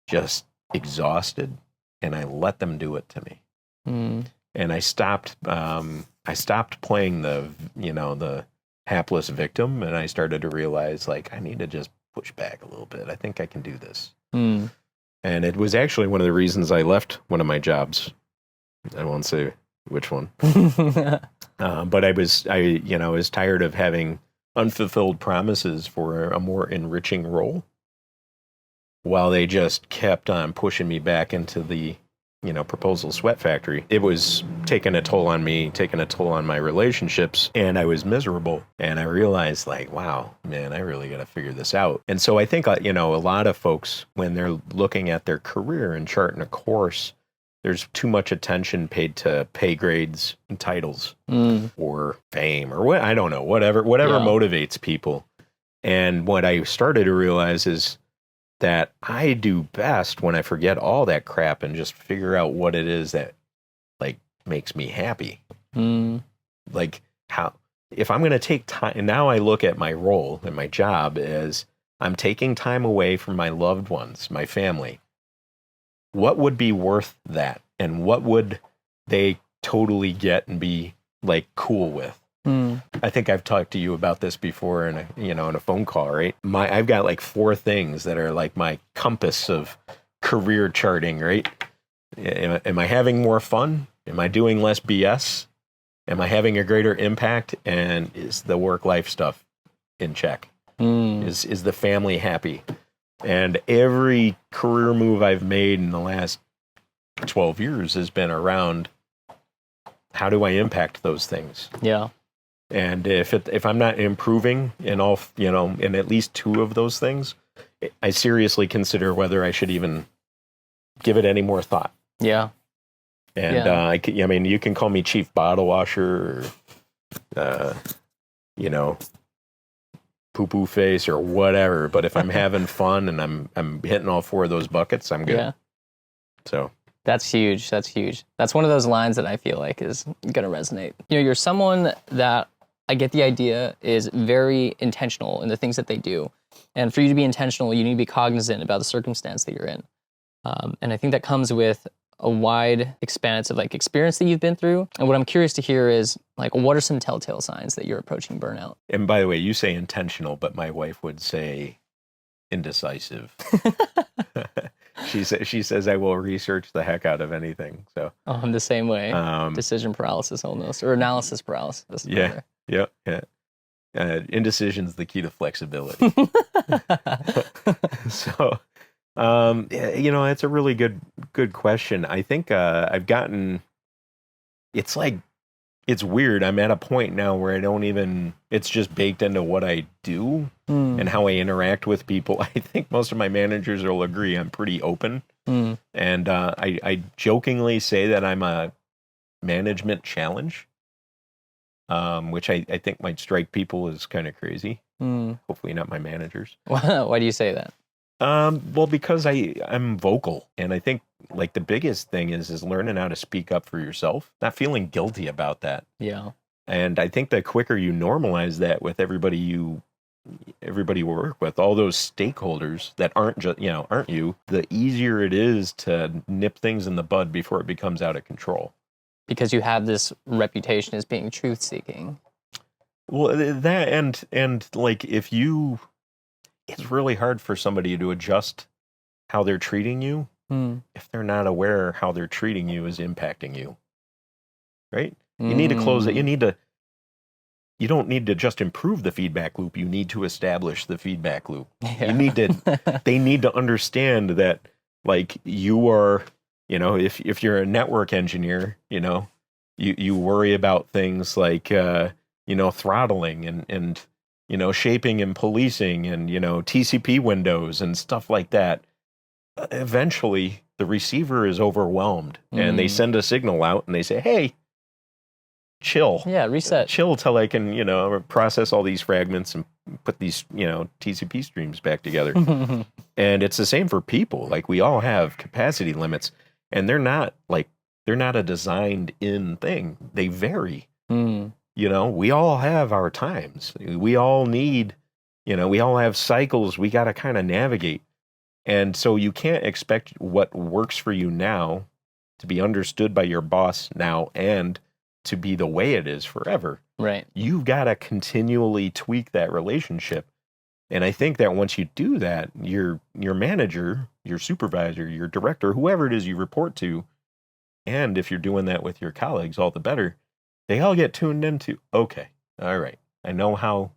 just exhausted, and I let them do it to me. And I stopped playing the hapless victim, and I started to realize, like, I need to just push back a little bit. I think I can do this. And it was actually one of the reasons I left one of my jobs. I won't say which one. But I was tired of having unfulfilled promises for a more enriching role, while they just kept on pushing me back into the proposal sweat factory. It was taking a toll on me, taking a toll on my relationships, and I was miserable. And I realized, like, wow, man, I really got to figure this out. And so I think, a lot of folks, when they're looking at their career and charting a course, there's too much attention paid to pay grades and titles or fame or what, I don't know, whatever motivates people. And what I started to realize is that I do best when I forget all that crap and just figure out what it is that, like, makes me happy. Like, how, if I'm going to take time, and now I look at my role and my job as I'm taking time away from my loved ones, my family. What would be worth that? And what would they totally get and be, like, cool with? I think I've talked to you about this before in a phone call, right? I've got like 4 things that are like my compass of career charting, right? Am I having more fun? Am I doing less BS? Am I having a greater impact? And is the work-life stuff in check? Is the family happy? And every career move I've made in the last 12 years has been around, how do I impact those things? Yeah. And if I'm not improving in all, in at least 2 of those things, I seriously consider whether I should even give it any more thought. Yeah. And you can call me chief bottle washer, or, poo-poo face or whatever. But if I'm having fun and I'm hitting all 4 of those buckets, I'm good. Yeah. So. That's huge. That's huge. That's one of those lines that I feel like is going to resonate. You're someone that, I get the idea, is very intentional in the things that they do. And for you to be intentional, you need to be cognizant about the circumstance that you're in. And I think that comes with a wide expanse of, like, experience that you've been through. And what I'm curious to hear is, like, what are some telltale signs that you're approaching burnout? And by the way, you say intentional, but my wife would say indecisive. She says I will research the heck out of anything. So I'm the same way. Decision paralysis almost, or analysis paralysis. Yeah. Indecision's the key to flexibility. So It's a really good question. I think I've gotten. It's like it's weird. I'm at a point now where I don't even. It's just baked into what I do and how I interact with people. I think most of my managers will agree. I'm pretty open, and I jokingly say that I'm a management challenge, which I think might strike people as kind of crazy. Hopefully not my managers. Why do you say that? Well, because I'm vocal, and I think like the biggest thing is learning how to speak up for yourself, not feeling guilty about that. Yeah. And I think the quicker you normalize that with everybody you work with, all those stakeholders that aren't you, the easier it is to nip things in the bud before it becomes out of control. Because you have this reputation as being truth seeking. Well, that and like it's really hard for somebody to adjust how they're treating you if they're not aware how they're treating you is impacting you. Right? You need to close it. You don't need to just improve the feedback loop. You need to establish the feedback loop. Yeah. They need to understand that like you are, if you're a network engineer, you worry about things like, throttling and shaping and policing and, TCP windows and stuff like that. Eventually, the receiver is overwhelmed and they send a signal out and they say, hey, chill. Yeah, reset. Chill till I can, process all these fragments and put these, TCP streams back together. And it's the same for people. Like we all have capacity limits and they're not a designed in thing. They vary. We all have our times. We all need, we all have cycles we got to kind of navigate. And so you can't expect what works for you now to be understood by your boss now and to be the way it is forever. Right. You've got to continually tweak that relationship. And I think that once you do that, your manager, your supervisor, your director, whoever it is you report to, and if you're doing that with your colleagues, all the better. They all get tuned into, okay, all right, I know how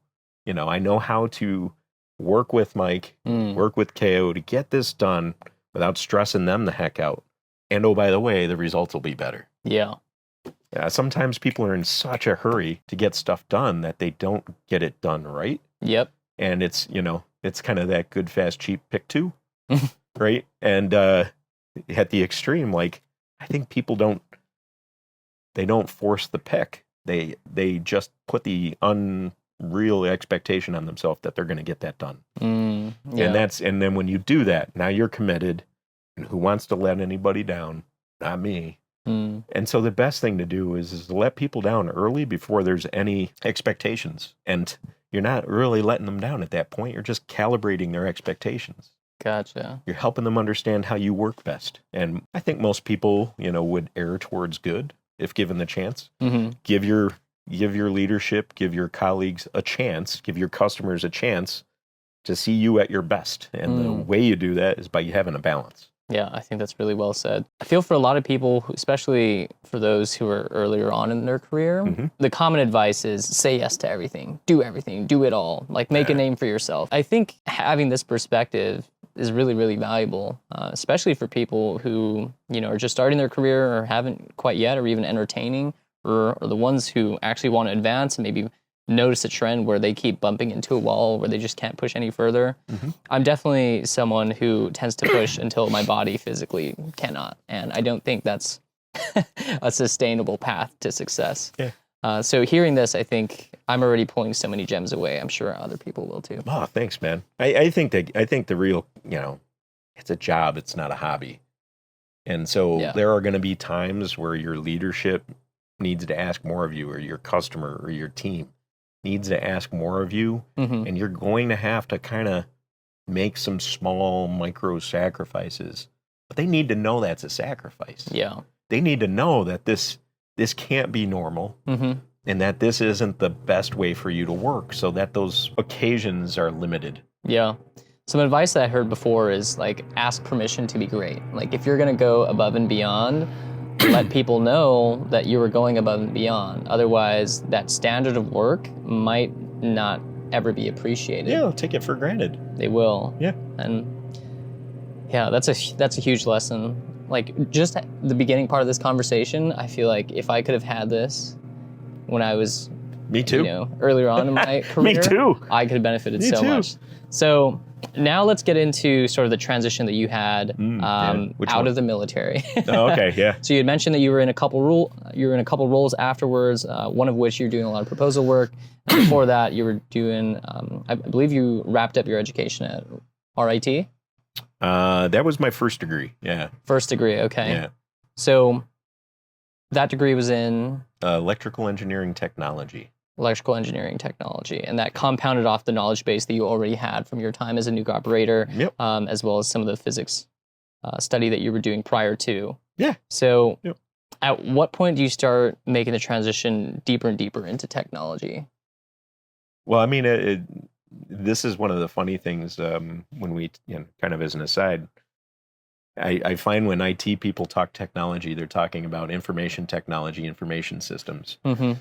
to work with Mike, work with KO to get this done without stressing them the heck out. And oh, by the way, the results will be better. Yeah. Yeah. Sometimes people are in such a hurry to get stuff done that they don't get it done right. Yep. And it's kind of that good, fast, cheap pick two, right? And at the extreme, like I think people don't force the pick. They just put the unreal expectation on themselves that they're going to get that done. Yeah. And then when you do that, now you're committed. And who wants to let anybody down? Not me. And so the best thing to do is to let people down early before there's any expectations. And you're not really letting them down at that point. You're just calibrating their expectations. Gotcha. You're helping them understand how you work best. And I think most people, would err towards good if given the chance. Give your leadership, give your colleagues a chance, give your customers a chance to see you at your best. And the way you do that is by having a balance. Yeah, I think that's really well said. I feel for a lot of people, especially for those who are earlier on in their career, the common advice is say yes to everything, do it all, like make a name for yourself. I think having this perspective is really, really valuable, especially for people who, are just starting their career or haven't quite yet, or even entertaining, or the ones who actually want to advance and maybe notice a trend where they keep bumping into a wall where they just can't push any further. I'm definitely someone who tends to push until my body physically cannot. And I don't think that's a sustainable path to success. Yeah. So hearing this, I think I'm already pulling so many gems away. I'm sure other people will too. Oh, thanks, man. I think the real, it's a job. It's not a hobby. And so there are going to be times where your leadership needs to ask more of you, or your customer or your team needs to ask more of you. And you're going to have to kind of make some small micro sacrifices, but they need to know that's a sacrifice. Yeah. They need to know that this can't be normal, and that this isn't the best way for you to work, so that those occasions are limited. Yeah. Some advice that I heard before is like ask permission to be great. Like if you're going to go above and beyond, let people know that you were going above and beyond. Otherwise, that standard of work might not ever be appreciated. Yeah, they'll take it for granted. They will. Yeah. And Yeah, that's a huge lesson. Like, just at the beginning part of this conversation, I feel like if I could have had this when I was, Me too. Earlier on in my career, Me too. I could have benefited Me so too. much. So now let's get into sort of the transition that you had Which out one? of the military. Oh, okay, yeah. So you had mentioned that you were in a couple roles afterwards. One of which you're doing a lot of proposal work. And before that, you were doing. I believe you wrapped up your education at RIT. That was my first degree. Yeah. First degree, okay. Yeah. So that degree was in Electrical engineering technology. electrical engineering technology, and that compounded off the knowledge base that you already had from your time as a nuke operator, Yep. As well as some of the physics study that you were doing prior to. Yeah. So Yep. at what point do you start making the transition deeper and deeper into technology? Well, I mean, this is one of the funny things when we, kind of as an aside, I find when IT people talk technology, they're talking about information technology, information systems. Mm-hmm.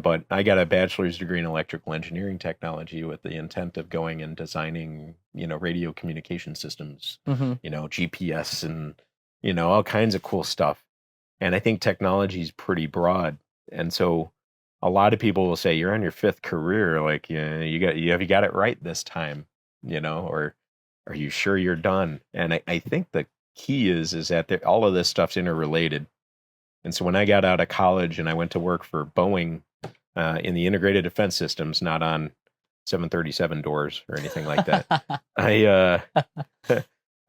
But I got a bachelor's degree in electrical engineering technology with the intent of going and designing, radio communication systems, Mm-hmm. GPS and, all kinds of cool stuff. And I think technology is pretty broad. And so a lot of people will say, you're on your fifth career. Like, have you got it right this time, or are you sure you're done? And I think the key is that all of this stuff's interrelated. And so when I got out of college and I went to work for Boeing in the integrated defense systems, not on 737 doors or anything like that,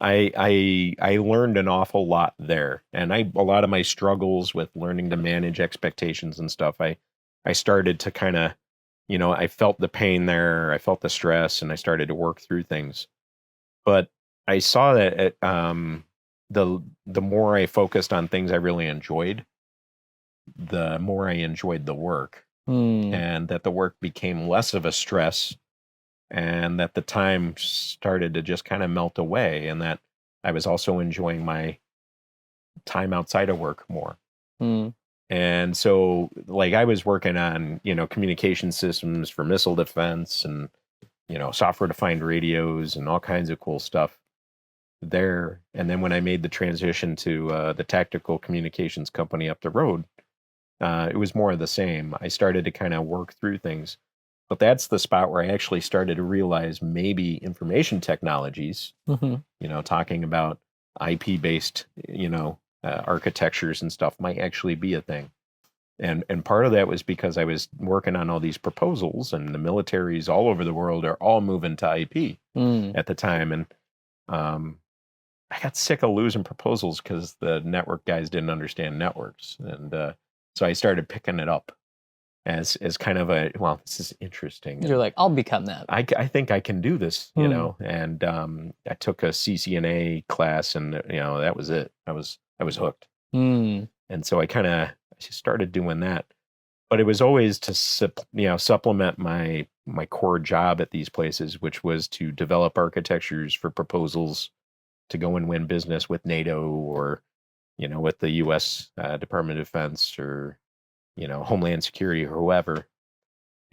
I learned an awful lot there. And a lot of my struggles with learning to manage expectations and stuff, I started to kind of, I felt the pain there, I felt the stress, and I started to work through things. But I saw that the more I focused on things I really enjoyed, the more I enjoyed the work, and that the work became less of a stress, and that the time started to just kind of melt away, and that I was also enjoying my time outside of work more. And so, like, I was working on, communication systems for missile defense and, software-defined radios and all kinds of cool stuff there. And then when I made the transition to the tactical communications company up the road, it was more of the same. I started to kind of work through things. But that's the spot where I actually started to realize maybe information technologies, talking about IP-based, architectures and stuff might actually be a thing. And part of that was because I was working on all these proposals, and the militaries all over the world are all moving to IP at the time. And I got sick of losing proposals because the network guys didn't understand networks. And so I started picking it up as kind of this is interesting. You're like, I'll become that. I think I can do this, and I took a CCNA class, and, that was it. I was hooked. And so I started doing that, but it was always to supplement my core job at these places, which was to develop architectures for proposals to go and win business with NATO or, with the U.S. Department of Defense or, Homeland Security or whoever.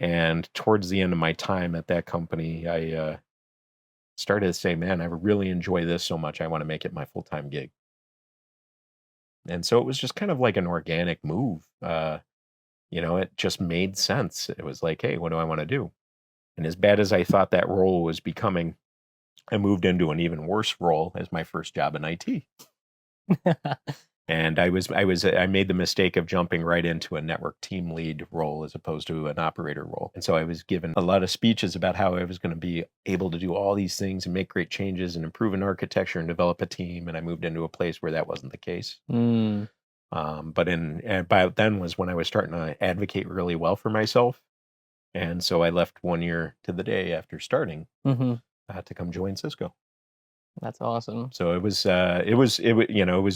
And towards the end of my time at that company, I started to say, man, I really enjoy this so much, I want to make it my full-time gig. And so it was just kind of like an organic move. It just made sense. It was like, hey, what do I want to do? And as bad as I thought that role was becoming, I moved into an even worse role as my first job in IT. And I made the mistake of jumping right into a network team lead role as opposed to an operator role. And so I was given a lot of speeches about how I was going to be able to do all these things and make great changes and improve an architecture and develop a team. And I moved into a place where that wasn't the case. But about then was when I was starting to advocate really well for myself. And so I left 1 year to the day after starting to come join Cisco. That's awesome. So it was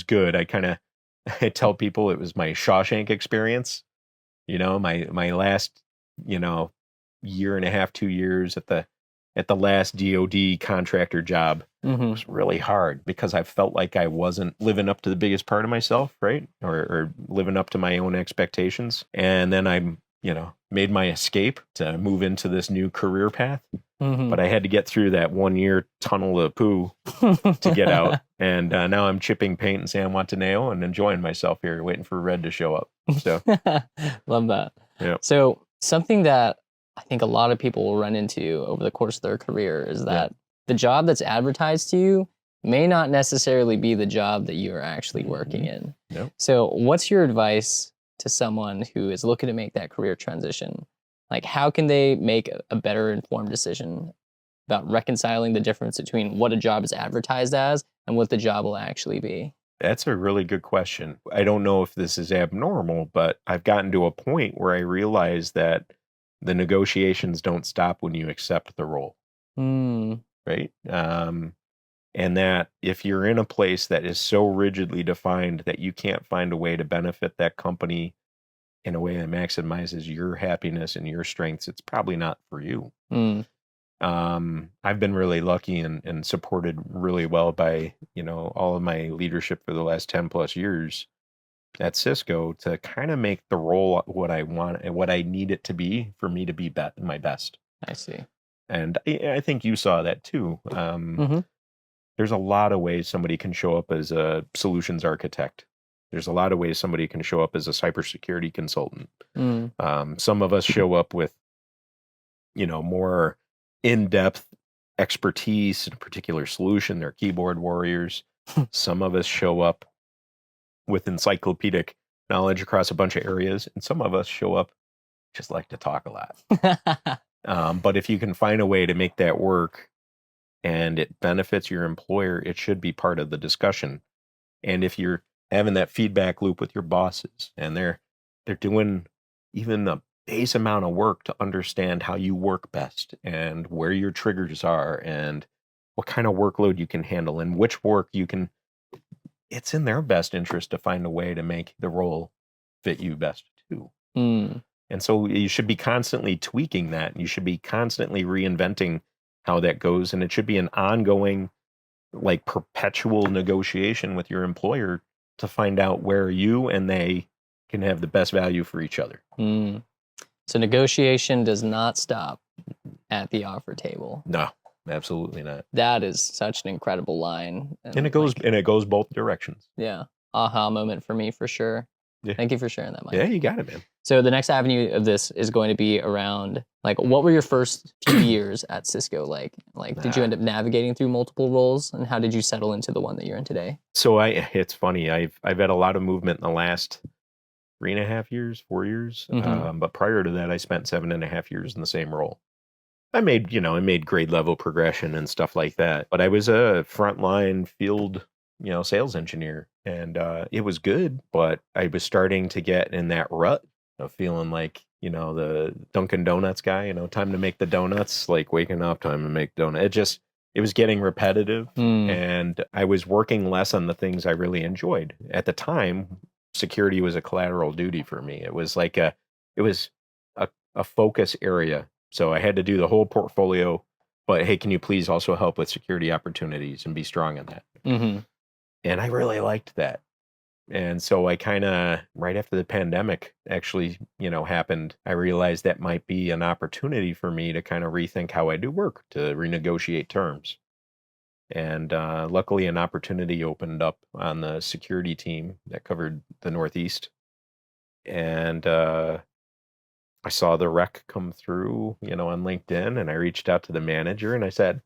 good. I tell people it was my Shawshank experience. My last, year and a half, 2 years at the last DoD contractor job was really hard because I felt like I wasn't living up to the biggest part of myself, right? Or living up to my own expectations. And then I'm, made my escape to move into this new career path. Mm-hmm. But I had to get through that 1 year tunnel of poo to get out. And now I'm chipping paint in San Juantaneo and enjoying myself here, waiting for Red to show up. So love that. Yeah. So something that I think a lot of people will run into over the course of their career is that the job that's advertised to you may not necessarily be the job that you are actually working in. Yep. So what's your advice to someone who is looking to make that career transition? Like, how can they make a better informed decision about reconciling the difference between what a job is advertised as and what the job will actually be? That's a really good question. I don't know if this is abnormal, but I've gotten to a point where I realize that the negotiations don't stop when you accept the role, right? And that if you're in a place that is so rigidly defined that you can't find a way to benefit that company in a way that maximizes your happiness and your strengths, it's probably not for you. I've been really lucky and supported really well by, all of my leadership for the last 10 plus years at Cisco to kind of make the role what I want and what I need it to be for me to be my best. I see. And I think you saw that too. There's a lot of ways somebody can show up as a solutions architect. There's a lot of ways somebody can show up as a cybersecurity consultant. Some of us show up with, more in-depth expertise in a particular solution. They're keyboard warriors. Some of us show up with encyclopedic knowledge across a bunch of areas. And some of us show up just like to talk a lot. But if you can find a way to make that work and it benefits your employer, it should be part of the discussion. And if you're having that feedback loop with your bosses and they're doing even a base amount of work to understand how you work best and where your triggers are and what kind of workload you can handle and which work you can, it's in their best interest to find a way to make the role fit you best too. And so you should be constantly tweaking that. You should be constantly reinventing how that goes. And it should be an ongoing, like perpetual negotiation with your employer to find out where you and they can have the best value for each other. So negotiation does not stop at the offer table. No, absolutely not. That is such an incredible line. And it goes both directions. Yeah. Aha moment for me for sure. Yeah. Thank you for sharing that, Mike. Yeah, you got it, man. So the next avenue of this is going to be around, like, what were your first few years at Cisco like? Like, did you end up navigating through multiple roles, and how did you settle into the one that you're in today? So it's funny. I've had a lot of movement in the last 3.5 years, 4 years. But prior to that, I spent 7.5 years in the same role. I made grade level progression and stuff like that. But I was a frontline field, sales engineer, and it was good. But I was starting to get in that rut of feeling like, the Dunkin' Donuts guy. Time to make the donuts. Like waking up, time to make donuts. It was getting repetitive, and I was working less on the things I really enjoyed at the time. Security was a collateral duty for me. It was like a focus area. So I had to do the whole portfolio, but hey, can you please also help with security opportunities and be strong in that? And I really liked that. And so I kind of, right after the pandemic actually, happened, I realized that might be an opportunity for me to kind of rethink how I do work, to renegotiate terms. And luckily, an opportunity opened up on the security team that covered the Northeast. And I saw the rec come through, on LinkedIn, and I reached out to the manager and I said,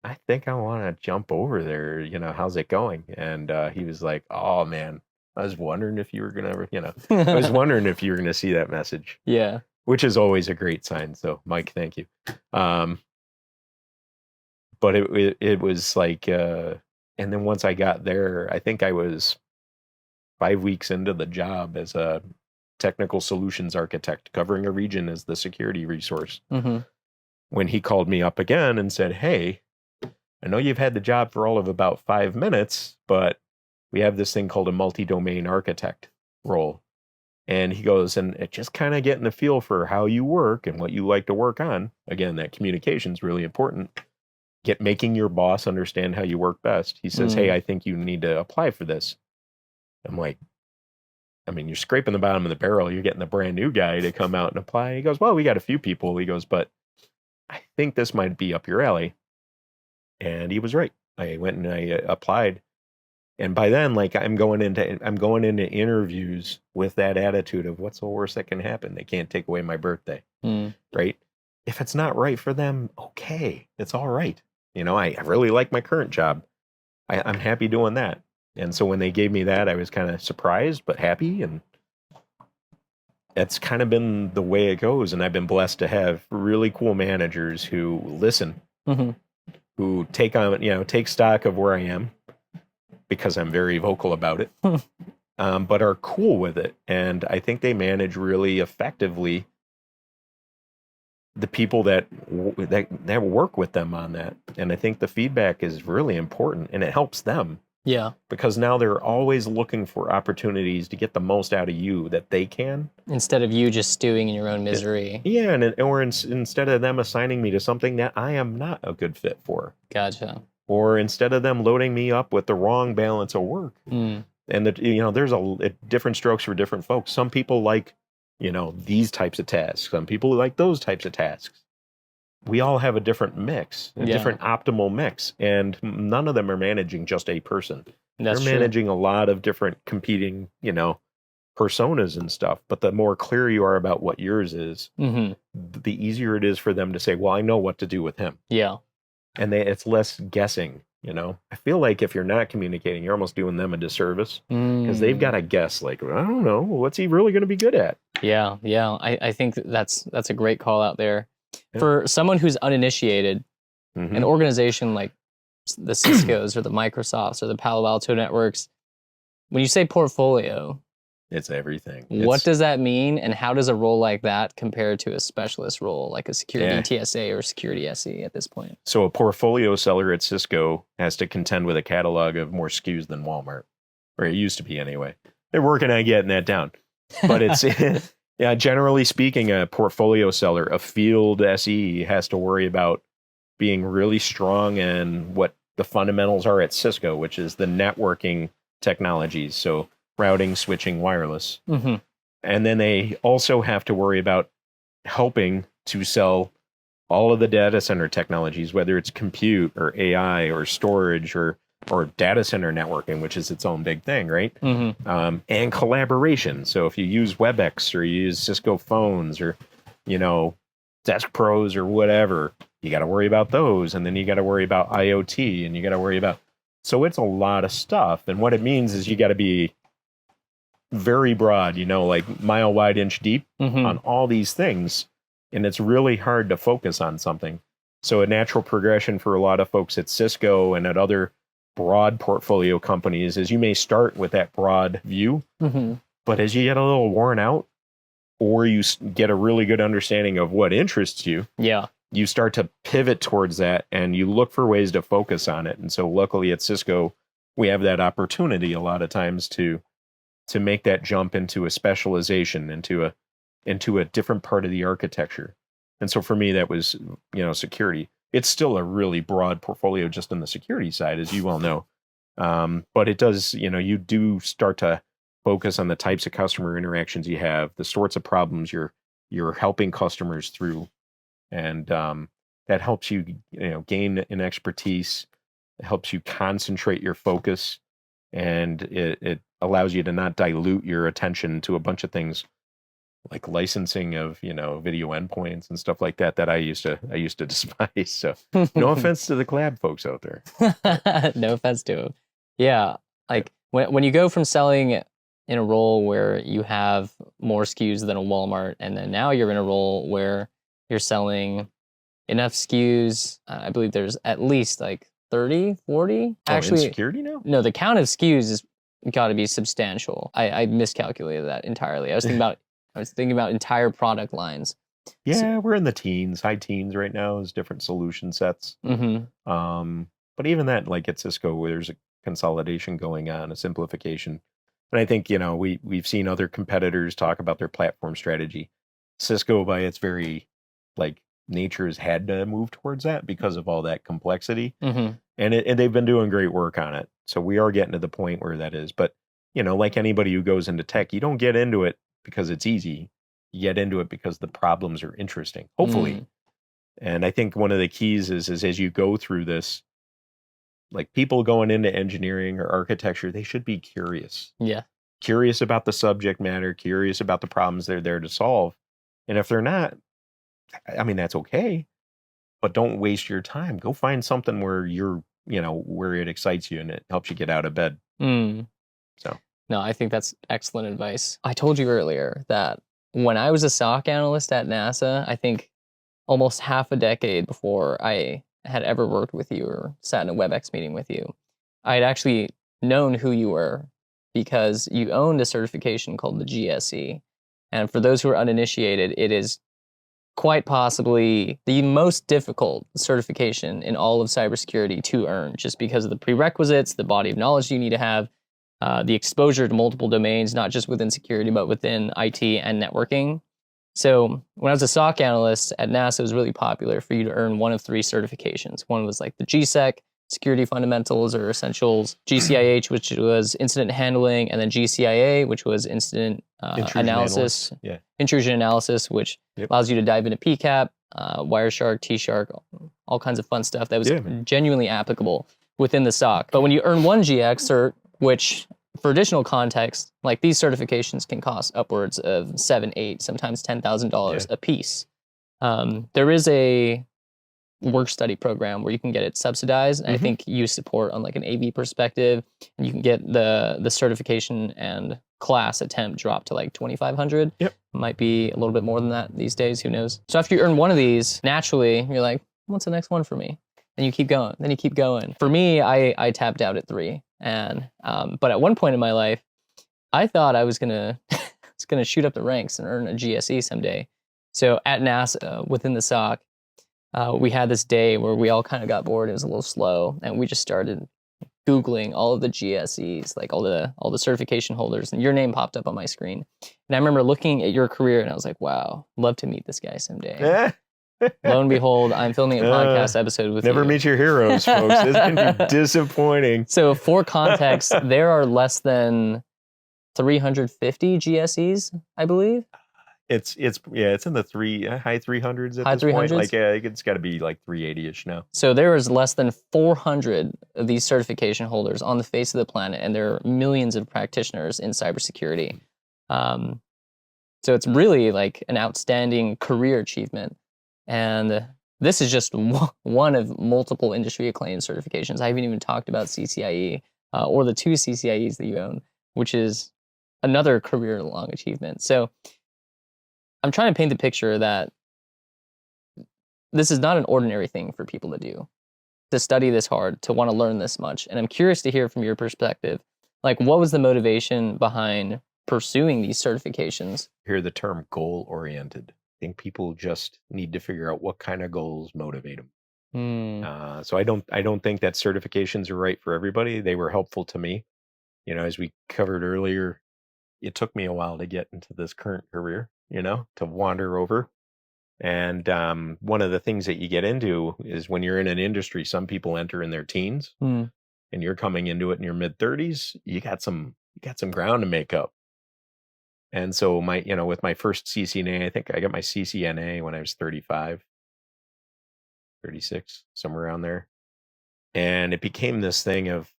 I think I want to jump over there. How's it going? And he was like, oh man, I was wondering if you were going to, I was wondering if you were going to see that message. Yeah. Which is always a great sign. So Mike, thank you. But it was like, and then once I got there, I think I was 5 weeks into the job as a technical solutions architect covering a region as the security resource. When he called me up again and said, hey, I know you've had the job for all of about 5 minutes, but we have this thing called a multi-domain architect role. And he goes, and it just kind of getting a feel for how you work and what you like to work on. Again, that communication is really important. Making your boss understand how you work best. He says, hey, I think you need to apply for this. I'm like, I mean, you're scraping the bottom of the barrel. You're getting the brand new guy to come out and apply. He goes, well, we got a few people. He goes, but I think this might be up your alley. And he was right. I went and I applied. And by then, like I'm going into interviews with that attitude of what's the worst that can happen? They can't take away my birthday, right? If it's not right for them, okay, it's all right. You know, I really like my current job. I'm happy doing that. And so when they gave me that, I was kind of surprised but happy, and that's kind of been the way it goes. And I've been blessed to have really cool managers who listen, who take stock of where I am, because I'm very vocal about it, but are cool with it. And I think they manage really effectively the people that work with them on that. And I think the feedback is really important, and it helps them. Yeah. Because now they're always looking for opportunities to get the most out of you that they can. Instead of you just stewing in your own misery. Yeah, instead of them assigning me to something that I am not a good fit for. Gotcha. Or instead of them loading me up with the wrong balance of work. And there's different strokes for different folks. Some people like, these types of tasks. Some people like those types of tasks. We all have a different mix, a different optimal mix, and none of them are managing just a person. They're managing a lot of different competing, personas and stuff. But the more clear you are about what yours is, the easier it is for them to say, well, I know what to do with him. Yeah. And it's less guessing, I feel like if you're not communicating, you're almost doing them a disservice, because they've got to guess, like, I don't know, what's he really going to be good at? Yeah. I think that's a great call out there. Yeah. For someone who's uninitiated, an organization like the Cisco's or the Microsofts or the Palo Alto networks, when you say portfolio, it's everything. What does that mean, and how does a role like that compare to a specialist role like a security TSA or security SE at this point? So a portfolio seller at Cisco has to contend with a catalog of more SKUs than Walmart, or it used to be anyway. They're working on getting that down. But it's, generally speaking, a portfolio seller, a field SE, has to worry about being really strong in what the fundamentals are at Cisco, which is the networking technologies. So routing, switching, wireless. And then they also have to worry about helping to sell all of the data center technologies, whether it's compute or AI or storage or data center networking, which is its own big thing, right? And collaboration. So if you use WebEx or you use Cisco phones or, Desk Pros or whatever, you got to worry about those. And then you got to worry about IoT, and you got to worry about, so it's a lot of stuff. And what it means is you got to be very broad, like mile wide, inch deep on all these things. And it's really hard to focus on something. So a natural progression for a lot of folks at Cisco and at other broad portfolio companies is you may start with that broad view, but as you get a little worn out, or you get a really good understanding of what interests you, you start to pivot towards that, and you look for ways to focus on it. And so luckily at Cisco, we have that opportunity a lot of times to make that jump into a specialization, into a different part of the architecture. And so for me, that was, security. It's still a really broad portfolio just on the security side, as you well know. But it does, you do start to focus on the types of customer interactions you have, the sorts of problems you're helping customers through. And that helps you, gain an expertise. It helps you concentrate your focus, and it allows you to not dilute your attention to a bunch of things like licensing of, video endpoints and stuff like that I used to despise. So no offense to the collab folks out there. No offense to them. Yeah. Like when you go from selling in a role where you have more SKUs than a Walmart, and then now you're in a role where you're selling enough SKUs, I believe there's at least like 30, 40. Actually, in security now? No, the count of SKUs is got to be substantial. I miscalculated that entirely. I was thinking about entire product lines. Yeah, we're in the teens, high teens right now, as different solution sets. But even that, like at Cisco, where there's a consolidation going on, a simplification. And I think, we've seen other competitors talk about their platform strategy. Cisco, by its very nature, has had to move towards that because of all that complexity. And they've been doing great work on it. So we are getting to the point where that is. But like anybody who goes into tech, you don't get into it because it's easy. You get into it because the problems are interesting, hopefully. And I think one of the keys is as you go through this, like people going into engineering or architecture, they should be curious. Yeah. Curious about the subject matter, curious about the problems they're there to solve. And if they're not, I mean, that's okay, but don't waste your time. Go find something where you're, where it excites you and it helps you get out of bed. So. No, I think that's excellent advice. I told you earlier that when I was a SOC analyst at NASA, I think almost half a decade before I had ever worked with you or sat in a WebEx meeting with you, I had actually known who you were because you owned a certification called the GSE. And for those who are uninitiated, it is quite possibly the most difficult certification in all of cybersecurity to earn, just because of the prerequisites, the body of knowledge you need to have, the exposure to multiple domains, not just within security, but within IT and networking. So when I was a SOC analyst at NASA, it was really popular for you to earn one of three certifications. One was like the GSEC, Security Fundamentals or Essentials, GCIH, which was Incident Handling, and then GCIA, which was Incident Analysis, Intrusion Analysis, which allows you to dive into PCAP, Wireshark, T-Shark, all kinds of fun stuff that was genuinely applicable within the SOC. But when you earn one GIAC cert, which for additional context, like these certifications can cost upwards of $7,000, $8,000, sometimes $10,000 a piece. There is a work-study program where you can get it subsidized, and I think you support on like an AV perspective, and you can get the certification and class attempt dropped to like $2,500. Might be a little bit more than that these days. Who knows? So after you earn one of these, naturally you're like, what's the next one for me? And you keep going. Then you keep going. For me, I tapped out at 3. And but at one point in my life, I thought I was gonna shoot up the ranks and earn a GSE someday. So at NASA, within the SOC, we had this day where we all kind of got bored. It was a little slow, and we just started Googling all of the GSEs, like all the certification holders, and your name popped up on my screen. And I remember looking at your career, and I was like, "Wow, love to meet this guy someday." Lo and behold, I'm filming a podcast episode with you. Never meet your heroes, folks. This can be disappointing. So for context, there are less than 350 GSEs, I believe. It's in the high 300s at this point. Like it's got to be like 380ish now. So there is less than 400 of these certification holders on the face of the planet, and there are millions of practitioners in cybersecurity. So it's really like an outstanding career achievement. And this is just one of multiple industry acclaimed certifications. I haven't even talked about CCIE or the 2 CCIEs that you own, which is another career-long achievement. So I'm trying to paint the picture that this is not an ordinary thing for people to do, to study this hard, to want to learn this much. And I'm curious to hear from your perspective, like what was the motivation behind pursuing these certifications? Hear the term goal-oriented. I think people just need to figure out what kind of goals motivate them. So I don't think that certifications are right for everybody. They were helpful to me. As we covered earlier, it took me a while to get into this current career, to wander over. And one of the things that you get into is when you're in an industry, some people enter in their teens and you're coming into it in your mid 30s, you got some ground to make up. And so with my first CCNA, I think I got my CCNA when I was 35, 36, somewhere around there. And it became this thing of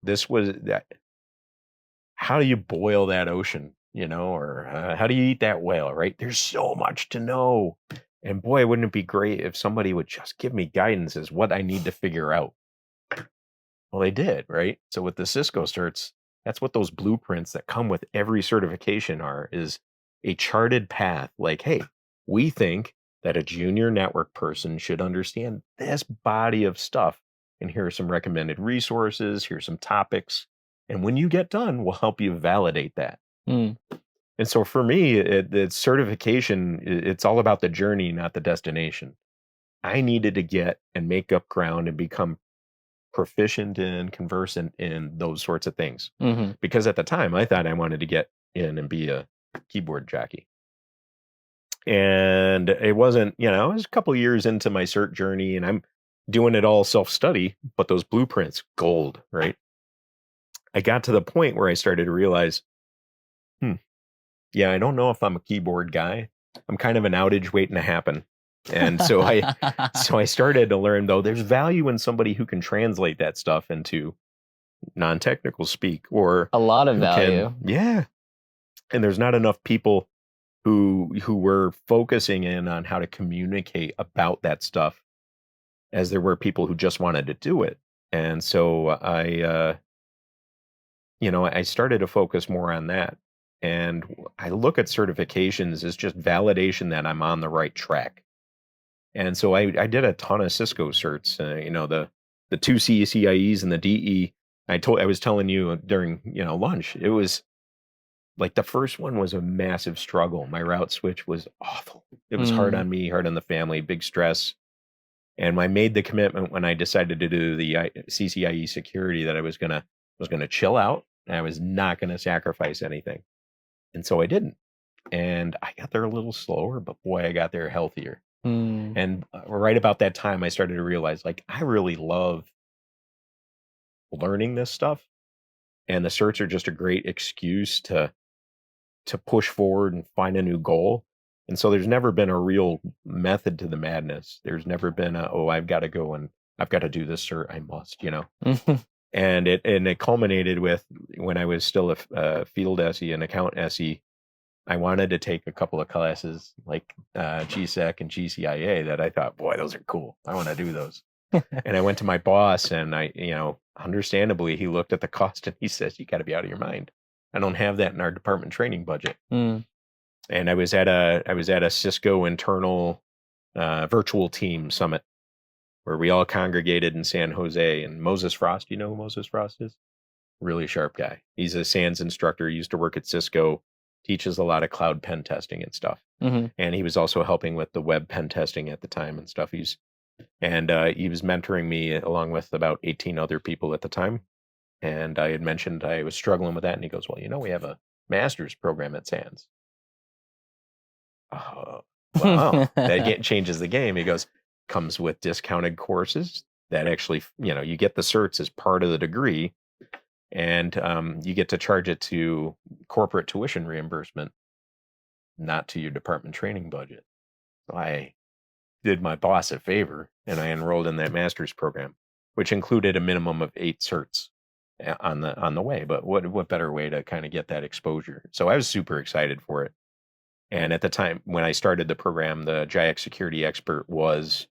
how do you boil that ocean, or how do you eat that whale, right? There's so much to know. And boy, wouldn't it be great if somebody would just give me guidance as what I need to figure out. Well, they did, right? So with the Cisco certs, that's what those blueprints that come with every certification is a charted path. Like, hey, we think that a junior network person should understand this body of stuff. And here are some recommended resources. Here's some topics. And when you get done, we'll help you validate that. And so for me, it's certification. It's all about the journey, not the destination. I needed to get and make up ground and become proficient and conversant in those sorts of things. Because at the time, I thought I wanted to get in and be a keyboard jockey. And it wasn't, it was a couple of years into my cert journey, and I'm doing it all self-study, but those blueprints, gold, right? I got to the point where I started to realize Yeah, I don't know if I'm a keyboard guy. I'm kind of an outage waiting to happen. And so I started to learn, though, there's value in somebody who can translate that stuff into non-technical speak, or A lot of who value. yeah. And there's not enough people who were focusing in on how to communicate about that stuff, as there were people who just wanted to do it. And so I started to focus more on that. And I look at certifications as just validation that I'm on the right track. And so I did a ton of Cisco certs, the two CCIEs and the DE. I was telling you during, lunch, it was like the first one was a massive struggle. My route switch was awful. It was hard on me, hard on the family, big stress. And I made the commitment when I decided to do the CCIE security that I was gonna chill out, and I was not gonna sacrifice anything. And so I didn't. And I got there a little slower, but boy, I got there healthier. And right about that time, I started to realize, like, I really love learning this stuff, and the certs are just a great excuse to push forward and find a new goal. And so there's never been a real method to the madness. There's never been I've got to go and I've got to do this cert. I must, And it culminated with when I was still a field SE and account SE. I wanted to take a couple of classes like GSEC and GCIA that I thought, boy, those are cool. I want to do those. And I went to my boss, and understandably, he looked at the cost and he says, you got to be out of your mind. I don't have that in our department training budget. And I was at a Cisco internal virtual team summit where we all congregated in San Jose. And Moses Frost, you know who Moses Frost is? Really sharp guy. He's a SANS instructor. He used to work at Cisco, teaches a lot of cloud pen testing and stuff. And he was also helping with the web pen testing at the time and stuff. He was mentoring me along with about 18 other people at the time. And I had mentioned I was struggling with that. And he goes, well, we have a master's program at SANS. Wow, that changes the game. He goes, comes with discounted courses that actually, you get the certs as part of the degree, and you get to charge it to corporate tuition reimbursement, not to your department training budget. So I did my boss a favor, and I enrolled in that master's program, which included a minimum of 8 certs on the way. But what better way to kind of get that exposure? So I was super excited for it. And at the time when I started the program, the GIAC Security Expert was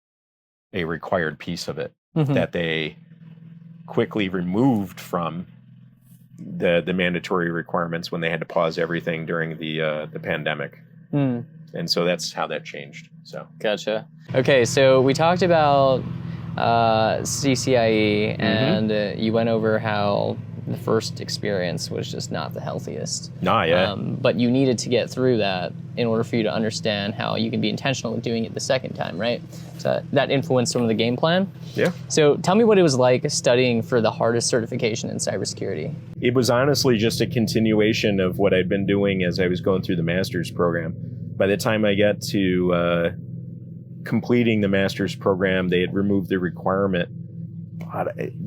a required piece of it that they quickly removed from the mandatory requirements when they had to pause everything during the pandemic. And so that's how that changed. So gotcha. Okay, so we talked about CCIE, and you went over how the first experience was just not the healthiest. But you needed to get through that in order for you to understand how you can be intentional with doing it the second time, right? So that influenced some of the game plan. Yeah. So tell me what it was like studying for the hardest certification in cybersecurity. It was honestly just a continuation of what I'd been doing as I was going through the master's program. By the time I got to completing the master's program, they had removed the requirement,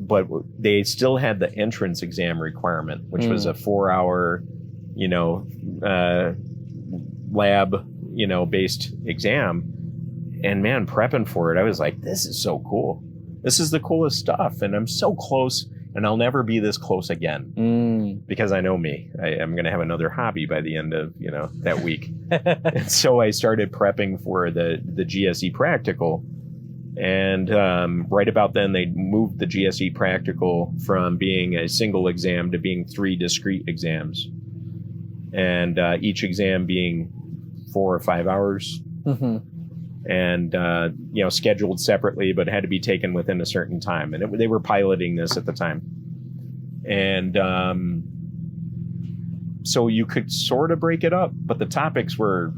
but they still had the entrance exam requirement, which was a 4-hour, lab, based exam. And man, prepping for it, I was like, this is so cool. This is the coolest stuff. And I'm so close, and I'll never be this close again because I know me. I'm going to have another hobby by the end of, that week. And so I started prepping for the GSE practical. And right about then, they moved the GSE practical from being a single exam to being 3 discrete exams. And each exam being 4 or 5 hours. And, scheduled separately, but had to be taken within a certain time. And they were piloting this at the time. And so you could sort of break it up, but the topics were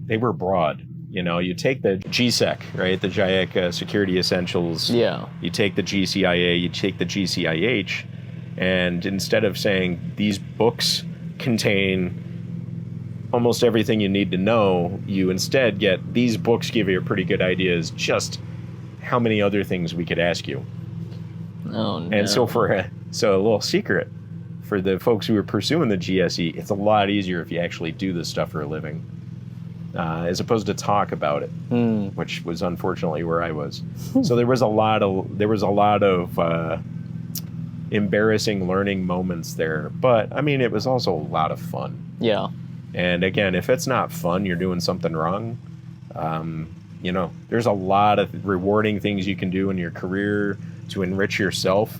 broad. You take the GSEC, right? The GIAC Security Essentials. Yeah. You take the GCIA, you take the GCIH, and instead of saying these books contain almost everything you need to know, you instead get these books give you a pretty good idea as just how many other things we could ask you. Oh, no. And so a little secret, for the folks who are pursuing the GSE, it's a lot easier if you actually do this stuff for a living, as opposed to talk about it, which was unfortunately where I was. So there was a lot of embarrassing learning moments there, but I mean, it was also a lot of fun. Yeah. And again, if it's not fun, you're doing something wrong. You know, there's a lot of rewarding things you can do in your career to enrich yourself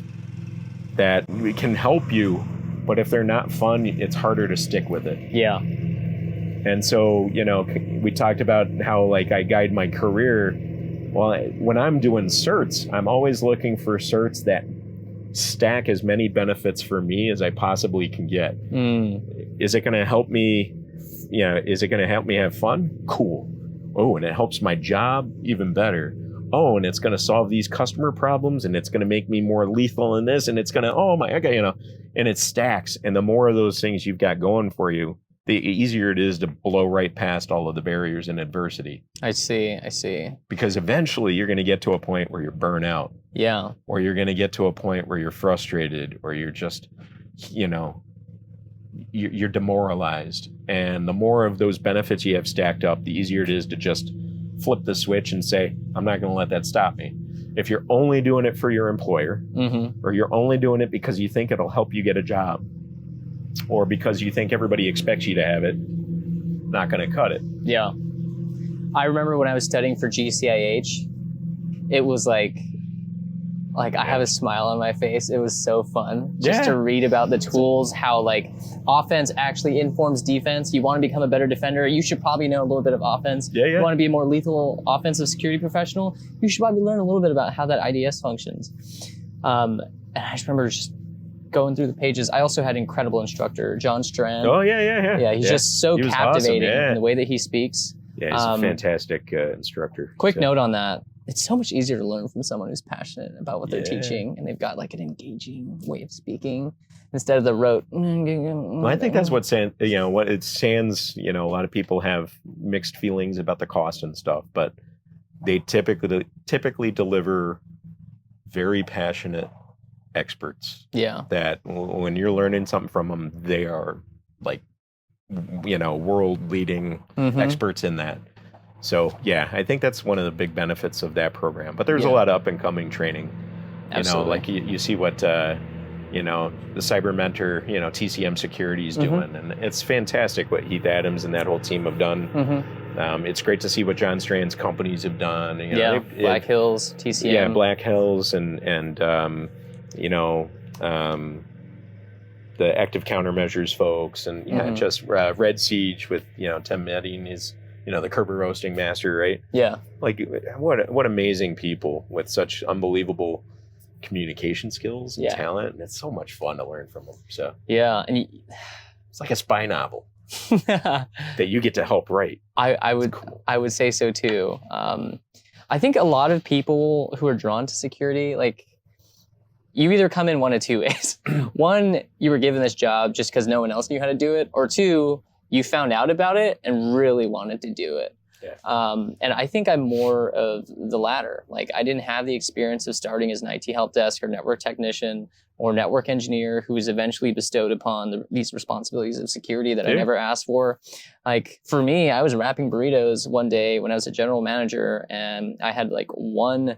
that can help you, but if they're not fun, it's harder to stick with it. Yeah. And so, you know, we talked about how like I guide my career. Well, when I'm doing certs, I'm always looking for certs that stack as many benefits for me as I possibly can get. Is it going to help me? You know, is it going to help me have fun? Cool. Oh, and it helps my job? Even better. Oh, and it's going to solve these customer problems, and it's going to make me more lethal in this, and it's going to, oh my, okay, you know, and it stacks. And the more of those things you've got going for you, the easier it is to blow right past all of the barriers and adversity. I see. Because eventually you're going to get to a point where you're burnt out. Yeah. Or you're going to get to a point where you're frustrated, or you're just, you know, you're demoralized. And the more of those benefits you have stacked up, the easier it is to just flip the switch and say, I'm not going to let that stop me. If you're only doing it for your employer, or you're only doing it because you think it'll help you get a job, or because you think everybody expects you to have it, not going to cut it. Yeah. I remember when I was studying for GCIH, it was like I have a smile on my face. It was so fun just to read about the tools, how like offense actually informs defense. You want to become a better defender, you should probably know a little bit of offense. You want to be a more lethal offensive security professional, you should probably learn a little bit about how that IDS functions. And I just remember just going through the pages. I also had an incredible instructor, John Strand. Oh, yeah. Yeah, he's just so captivating in the way that he speaks. Yeah, he's a fantastic instructor. Quick note on that. It's so much easier to learn from someone who's passionate about what they're teaching, and they've got like an engaging way of speaking instead of the rote. Well, I think that's what it stands. You know, a lot of people have mixed feelings about the cost and stuff, but they typically deliver very passionate experts. Yeah. That when you're learning something from them, they are like, you know, world leading experts in that. So yeah, I think that's one of the big benefits of that program. But there's a lot of up and coming training. Absolutely. You know, like you see what you know, the Cyber Mentor, you know, TCM Security is doing, and it's fantastic what Heath Adams and that whole team have done. It's great to see what John Strand's companies have done. You know, Black Hills, TCM. Yeah, Black Hills, and you know, the active countermeasures folks, and just Red Siege with, you know, Tim Medding is, you know, the Kerber roasting master, right? Yeah. Like what amazing people with such unbelievable communication skills and talent, and it's so much fun to learn from them. So yeah, and it's like a spy novel that you get to help write. I would say so too. I think a lot of people who are drawn to security, like, you either come in one of two ways. One, you were given this job just because no one else knew how to do it, or two, you found out about it and really wanted to do it. And I think I'm more of the latter. Like, I didn't have the experience of starting as an IT help desk or network technician or network engineer who was eventually bestowed upon these responsibilities of security that I never asked for. Like, for me, I was wrapping burritos one day when I was a general manager, and I had like one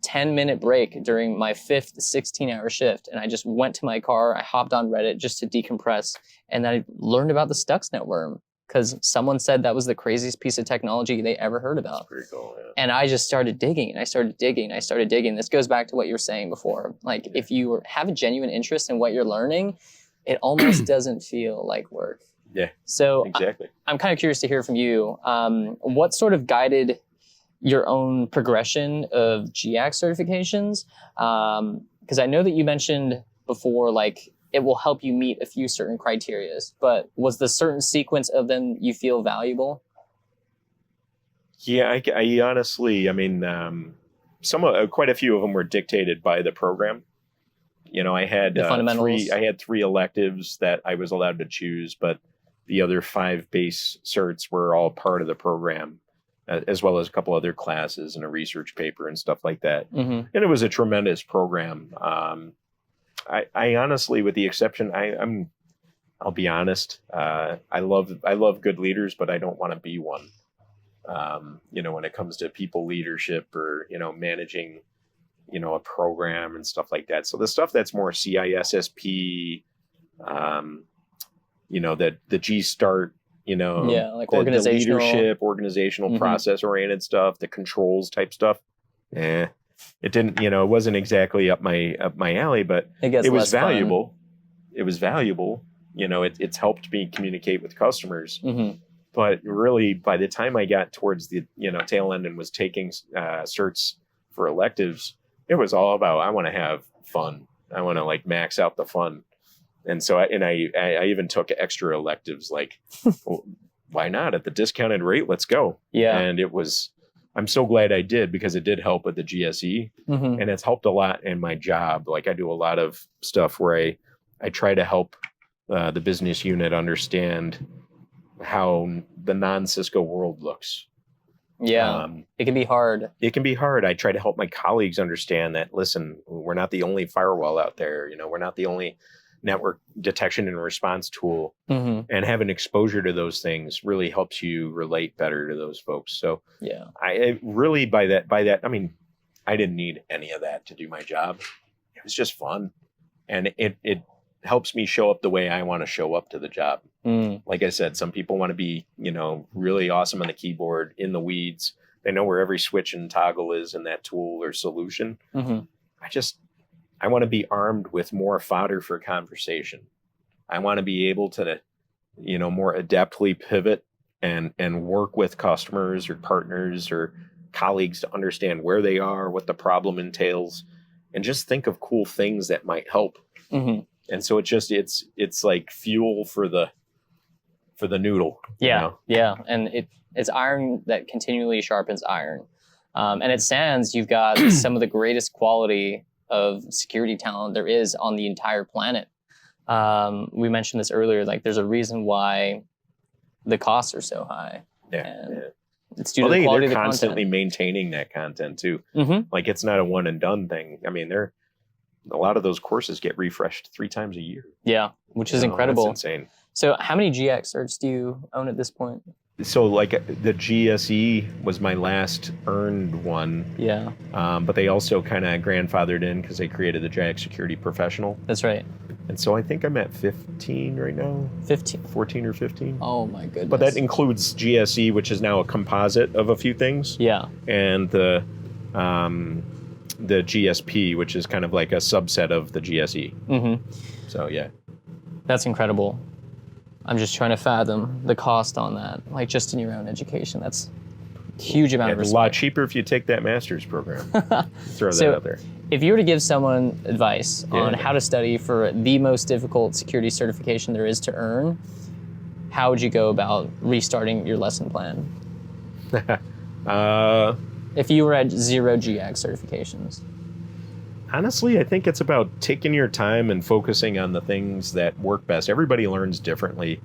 10-minute break during my fifth 16-hour shift. And I just went to my car, I hopped on Reddit just to decompress, and I learned about the Stuxnet worm because someone said that was the craziest piece of technology they ever heard about. That's pretty cool, yeah. And I just started digging, and I started digging. This goes back to what you were saying before. Like, if you have a genuine interest in what you're learning, it almost doesn't feel like work. Yeah, so exactly. I'm kind of curious to hear from you. What sort of guided your own progression of GIAC certifications? Because I know that you mentioned before, like, it will help you meet a few certain criterias, but was the certain sequence of them you feel valuable? Yeah, I honestly, I mean, quite a few of them were dictated by the program. You know, I had three electives that I was allowed to choose, but the other 5 base certs were all part of the program, as well as a couple other classes and a research paper and stuff like that. And it was a tremendous program. I honestly, with the exception, I'll be honest. I love good leaders, but I don't want to be one. When it comes to people leadership or, managing, a program and stuff like that. So the stuff that's more CISSP, the G Start, like the organizational leadership, organizational process oriented stuff, the controls type stuff. It didn't, it wasn't exactly up my alley, but it was valuable. Fun. It was valuable. It's helped me communicate with customers. But really, by the time I got towards the tail end and was taking certs for electives, it was all about, I want to have fun. I want to like max out the fun. And so I even took extra electives, like, well, why not? At the discounted rate, let's go. Yeah. And I'm so glad I did, because it did help with the GSE, and it's helped a lot in my job. Like, I do a lot of stuff where I try to help the business unit understand how the non-Cisco world looks. Yeah, it can be hard. It can be hard. I try to help my colleagues understand that, listen, we're not the only firewall out there. We're not the only network detection and response tool. And having exposure to those things really helps you relate better to those folks. So yeah, I really, by that, I mean, I didn't need any of that to do my job. It was just fun. And it helps me show up the way I want to show up to the job. Like I said, some people want to be, really awesome on the keyboard, in the weeds. They know where every switch and toggle is in that tool or solution. I want to be armed with more fodder for conversation. I want to be able to, more adeptly pivot and work with customers or partners or colleagues to understand where they are, what the problem entails, and just think of cool things that might help. And so it's like fuel for the noodle. Yeah. Yeah. And it's iron that continually sharpens iron. And at SANS, you've got some of the greatest quality of security talent there is on the entire planet. We mentioned this earlier, like there's a reason why the costs are so high. It's due to the quality of the they're constantly content. Maintaining that content too. Like, it's not a one and done thing. I mean, a lot of those courses get refreshed 3 times a year. Yeah, which is incredible. That's insane. So how many GIAC certs do you own at this point? So like the GSE was my last earned one. Yeah. But they also kind of grandfathered in because they created the GIAC Security Professional. That's right. And so I think I'm at 15 right now. 14 or 15. Oh my goodness. But that includes GSE, which is now a composite of a few things. Yeah. And the GSP, which is kind of like a subset of the GSE. So yeah. That's incredible. I'm just trying to fathom the cost on that, like just in your own education. That's a huge amount of respect. A lot cheaper if you take that master's program. Throw that out there. If you were to give someone advice on how to study for the most difficult security certification there is to earn, how would you go about restarting your lesson plan? If you were at 0 GIAC certifications. Honestly, I think it's about taking your time and focusing on the things that work best. Everybody learns differently.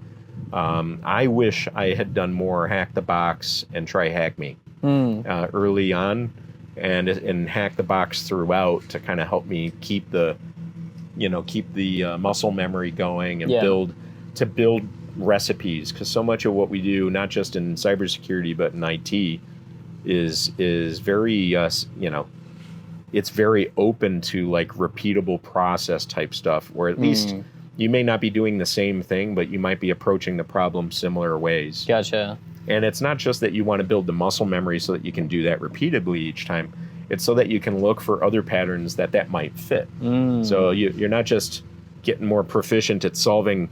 I wish I had done more hack the box and try hack me early on, and hack the box throughout to kind of help me keep the muscle memory going and build recipes. Because so much of what we do, not just in cybersecurity but in IT, is very it's very open to like repeatable process type stuff, where at least you may not be doing the same thing, but you might be approaching the problem similar ways. Gotcha. And it's not just that you want to build the muscle memory so that you can do that repeatedly each time. It's so that you can look for other patterns that might fit. So you're not just getting more proficient at solving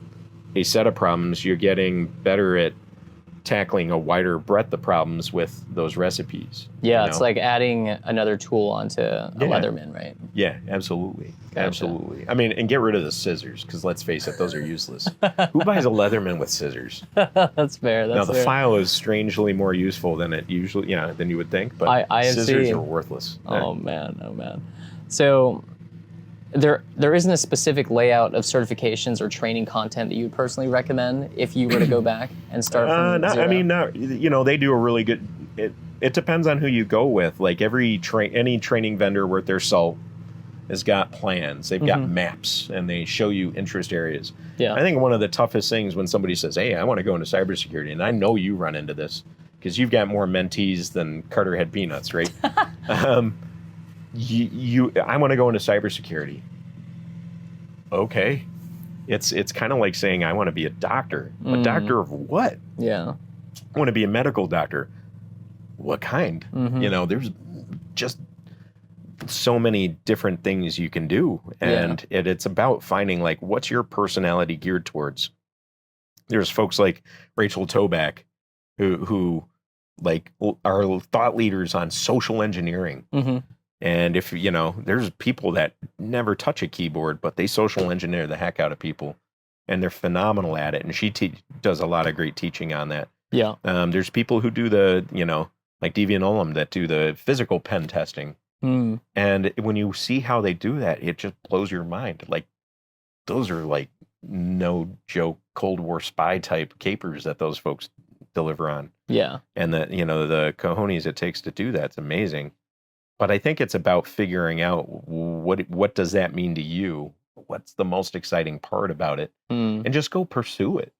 a set of problems, you're getting better at tackling a wider breadth of problems with those recipes. Yeah, it's like adding another tool onto a Leatherman, right? Yeah, absolutely. Gotcha. Absolutely. I mean, and get id of the scissors, because let's face it, those are useless. Who buys a Leatherman with scissors? That's fair. Now, the file is strangely more useful than it usually, than you would think, but scissors are worthless. Oh, man. So there isn't a specific layout of certifications or training content that you would personally recommend if you were to go back and start from 0? I mean, they do a really good. It depends on who you go with. Like any training vendor worth their salt has got plans. They've got maps, and they show you interest areas. Yeah. I think one of the toughest things when somebody says, "Hey, I want to go into cybersecurity," and I know you run into this because you've got more mentees than Carter had peanuts, right? I want to go into cybersecurity. Okay. It's kind of like saying I want to be a doctor. A doctor of what? Yeah. I want to be a medical doctor. What kind? You know, there's just so many different things you can do, and it's about finding like what's your personality geared towards. There's folks like Rachel Toback who like are thought leaders on social engineering. And if, you know, there's people that never touch a keyboard, but they social engineer the heck out of people, and they're phenomenal at it. And she does a lot of great teaching on that. Yeah. There's people who do the, you know, like Deviant Ollam that do the physical pen testing. And when you see how they do that, it just blows your mind. Like, those are like no joke Cold War spy type capers that those folks deliver on. Yeah. And the, you know, the cojones it takes to do that's amazing. But I think it's about figuring out what does that mean to you? What's the most exciting part about it? And just go pursue it.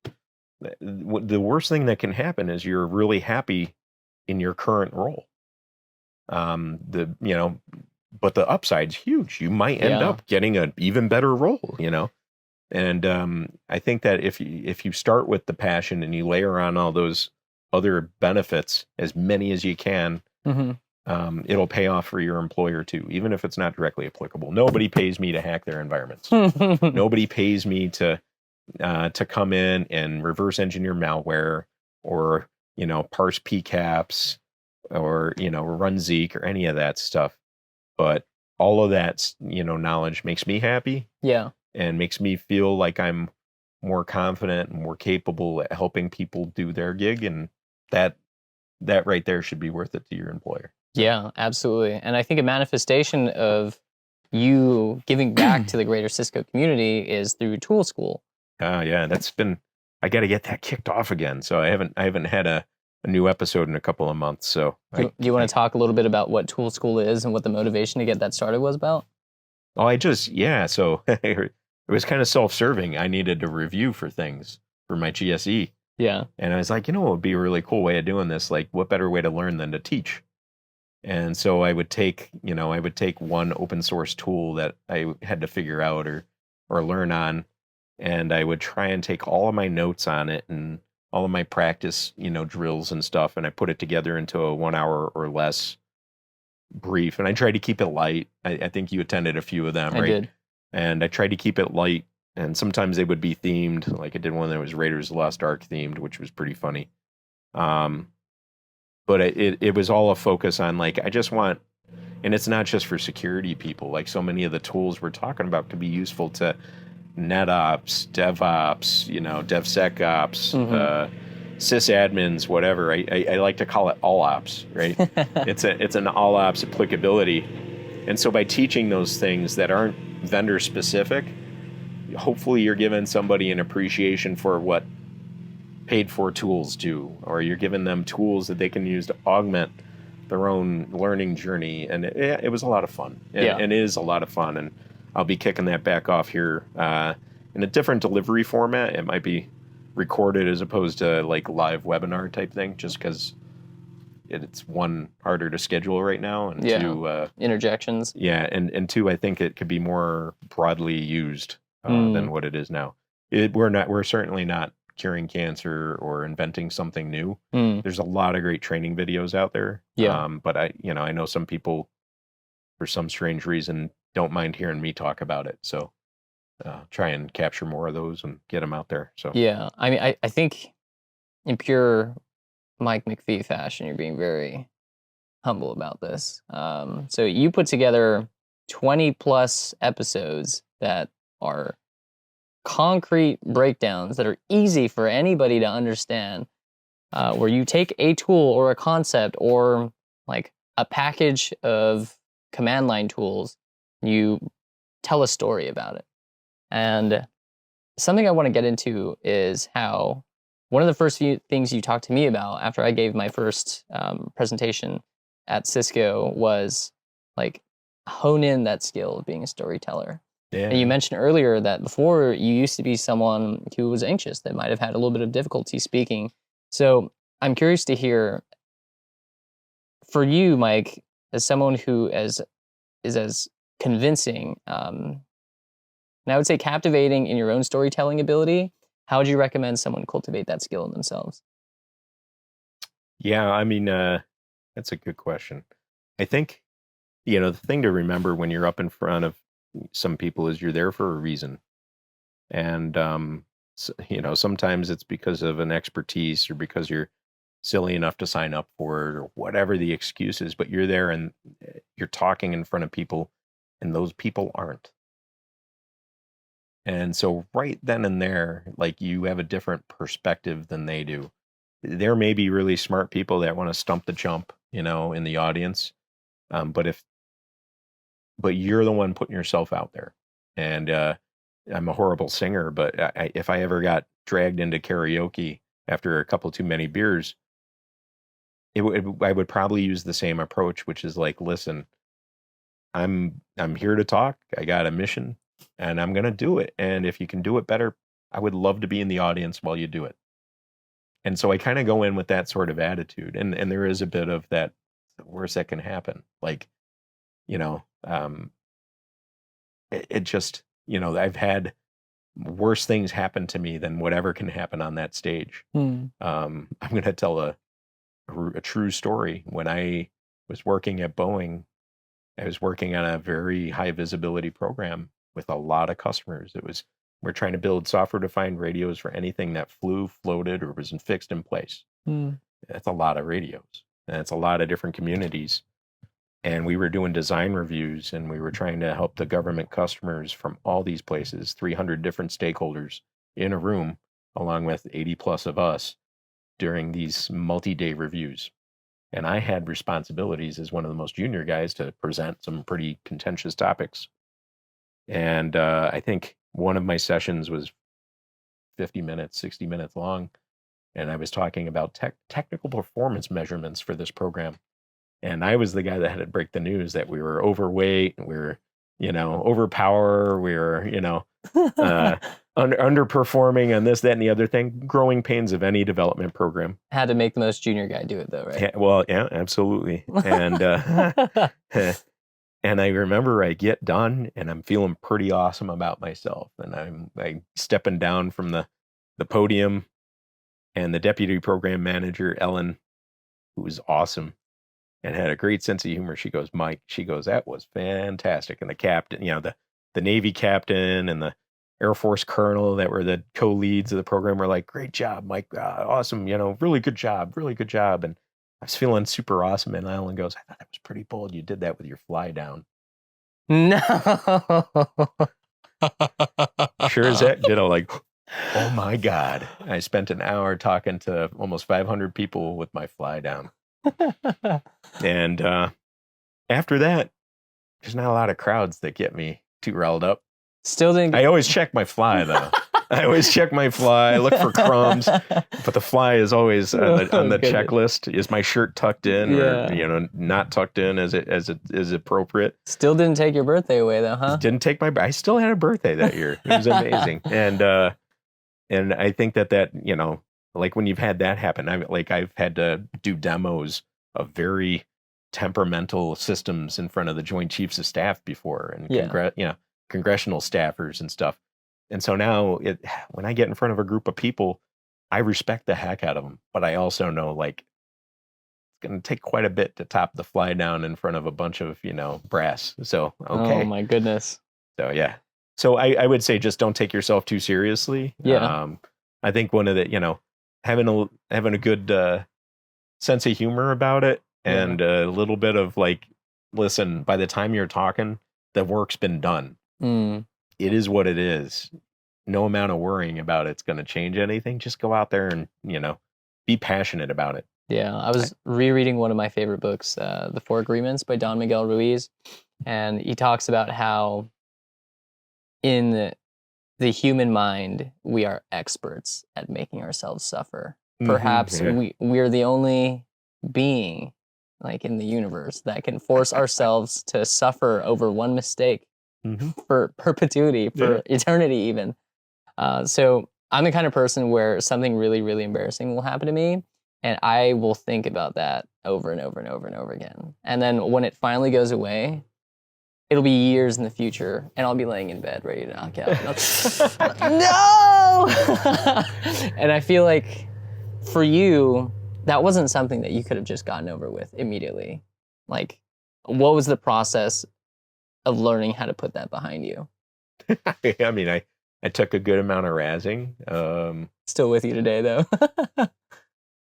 The worst thing that can happen is you're really happy in your current role. You know, but the upside's huge. You might end up getting an even better role, you know? And I think that if you start with the passion and you layer on all those other benefits, as many as you can, it'll pay off for your employer too, even if it's not directly applicable. Nobody pays me to hack their environments. Nobody pays me to come in and reverse engineer malware, or, you know, parse PCAPs, or, you know, run Zeek or any of that stuff. But all of that, you know, knowledge makes me happy. Yeah. And makes me feel like I'm more confident and more capable at helping people do their gig. And that right there should be worth it to your employer. Yeah, absolutely. And I think a manifestation of you giving back to the greater Cisco community is through Tool School. Yeah, I got to get that kicked off again. So I haven't had a new episode in a couple of months. So do you want to talk a little bit about what Tool School is and what the motivation to get that started was about? Oh, so it was kind of self-serving. I needed to review for things for my GSE. Yeah. And I was like, you know what would be a really cool way of doing this? Like, what better way to learn than to teach? And so I would take one open source tool that I had to figure out or learn on, and I would try and take all of my notes on it and all of my practice, you know, drills and stuff, and I put it together into a 1 hour or less brief. And I tried to keep it light. I think you attended a few of them, right? I did. And I tried to keep it light, and sometimes they would be themed. Like I did one that was Raiders of the Lost Ark themed, which was pretty funny. But it was all a focus on, like, I just want, and it's not just for security people. Like, so many of the tools we're talking about could be useful to NetOps, DevOps, you know, DevSecOps, sysadmins, whatever. I like to call it all ops, right? It's an all ops applicability. And so by teaching those things that aren't vendor specific, hopefully you're giving somebody an appreciation for what paid for tools do, or you're giving them tools that they can use to augment their own learning journey. And it was a lot of fun. And it is a lot of fun. And I'll be kicking that back off here in a different delivery format. It might be recorded as opposed to like live webinar type thing, just because it's one, harder to schedule right now, and two, interjections. Yeah, and two, I think it could be more broadly used than what it is now. We're certainly not curing cancer or inventing something new. There's a lot of great training videos out there. But I know some people, for some strange reason, don't mind hearing me talk about it. So try and capture more of those and get them out there. So yeah, I mean, I think in pure Mike McPhee fashion, you're being very humble about this. So you put together 20 plus episodes that are concrete breakdowns that are easy for anybody to understand, where you take a tool or a concept or like a package of command line tools, you tell a story about it. And something I want to get into is how one of the first few things you talked to me about after I gave my first presentation at Cisco was like hone in that skill of being a storyteller. Yeah. And you mentioned earlier that before you used to be someone who was anxious, that might have had a little bit of difficulty speaking. So I'm curious to hear, for you, Mike, as someone who is as convincing, and I would say captivating in your own storytelling ability, how would you recommend someone cultivate that skill in themselves? Yeah, I mean, that's a good question. I think, the thing to remember when you're up in front of some people is you're there for a reason. And, sometimes it's because of an expertise or because you're silly enough to sign up for it or whatever the excuse is, but you're there and you're talking in front of people and those people aren't. And so right then and there, like you have a different perspective than they do. There may be really smart people that want to stump the jump, in the audience. But you're the one putting yourself out there. And I'm a horrible singer, but if I ever got dragged into karaoke after a couple too many beers, I would probably use the same approach, which is like, listen, I'm here to talk. I got a mission and I'm going to do it. And if you can do it better, I would love to be in the audience while you do it. And so I kind of go in with that sort of attitude. And there is a bit of that, the worst that can happen. Like, it just, I've had worse things happen to me than whatever can happen on that stage. I'm going to tell a true story. When I was working at Boeing, I was working on a very high visibility program with a lot of customers. We're trying to build software-defined radios for anything that flew, floated, or was fixed in place. That's a lot of radios. And it's a lot of different communities. And we were doing design reviews, and we were trying to help the government customers from all these places, 300 different stakeholders in a room, along with 80 plus of us during these multi-day reviews. And I had responsibilities as one of the most junior guys to present some pretty contentious topics. And I think one of my sessions was 50 minutes, 60 minutes long. And I was talking about technical performance measurements for this program. And I was the guy that had to break the news that we were overweight, we were, overpower, we were, underperforming on this, that, and the other thing. Growing pains of any development program. Had to make the most junior guy do it, though, right? Yeah, well, yeah, absolutely. And and I remember I get done, and I'm feeling pretty awesome about myself, and I'm stepping down from the podium, and the deputy program manager, Ellen, who was awesome and had a great sense of humor, she goes, Mike, that was fantastic. And the captain, the Navy captain and the Air Force colonel that were the co-leads of the program were like, great job, Mike. Awesome. Really good job. Really good job. And I was feeling super awesome. And Ellen goes, I thought that was pretty bold. You did that with your fly down. No. Sure as heck, like, oh my God. I spent an hour talking to almost 500 people with my fly down. And after that, there's not a lot of crowds that get me too riled up. Still didn't. I always check my fly though. I always check my fly. Look for crumbs, but the fly is always on the checklist. Is my shirt tucked in, or not tucked in as it is appropriate? Still didn't take your birthday away though, huh? Didn't take my. I still had a birthday that year. It was amazing, and I think that like when you've had that happen, I've had to do demos of very temperamental systems in front of the Joint Chiefs of Staff before, and congressional staffers and stuff. And so now when I get in front of a group of people, I respect the heck out of them, but I also know like it's going to take quite a bit to top the fly down in front of a bunch of, brass. So, okay. Oh my goodness. So, yeah. So I would say just don't take yourself too seriously. Yeah. I think one of the, having a good sense of humor about it, and a little bit of like, listen, by the time you're talking, the work's been done. It is what it is. No amount of worrying about it's going to change anything. Just go out there and, be passionate about it. Yeah. I was rereading one of my favorite books, The Four Agreements by Don Miguel Ruiz. And he talks about how in the human mind, we are experts at making ourselves suffer. Perhaps we are the only being like in the universe that can force ourselves to suffer over one mistake Mhm. for perpetuity, for eternity even. So I'm the kind of person where something really, really embarrassing will happen to me, and I will think about that over and over and over and over again. And then when it finally goes away, it'll be years in the future, and I'll be laying in bed ready to knock out. No! And I feel like for you, that wasn't something that you could have just gotten over with immediately. Like, what was the process of learning how to put that behind you? I mean, I took a good amount of razzing. Still with you today, though.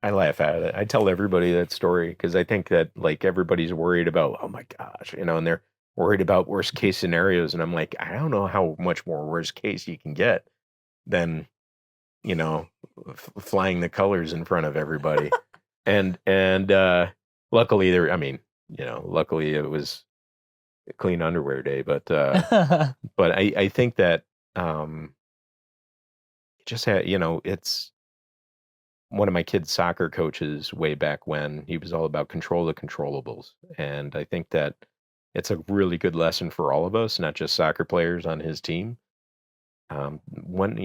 I laugh at it. I tell everybody that story because I think that like everybody's worried about, oh my gosh, and they're worried about worst case scenarios. And I'm like, I don't know how much more worst case you can get than, flying the colors in front of everybody. and luckily luckily it was a clean underwear day, but I think that just had, it's one of my kids' soccer coaches way back when. He was all about control the controllables. And I think that it's a really good lesson for all of us, not just soccer players on his team. When,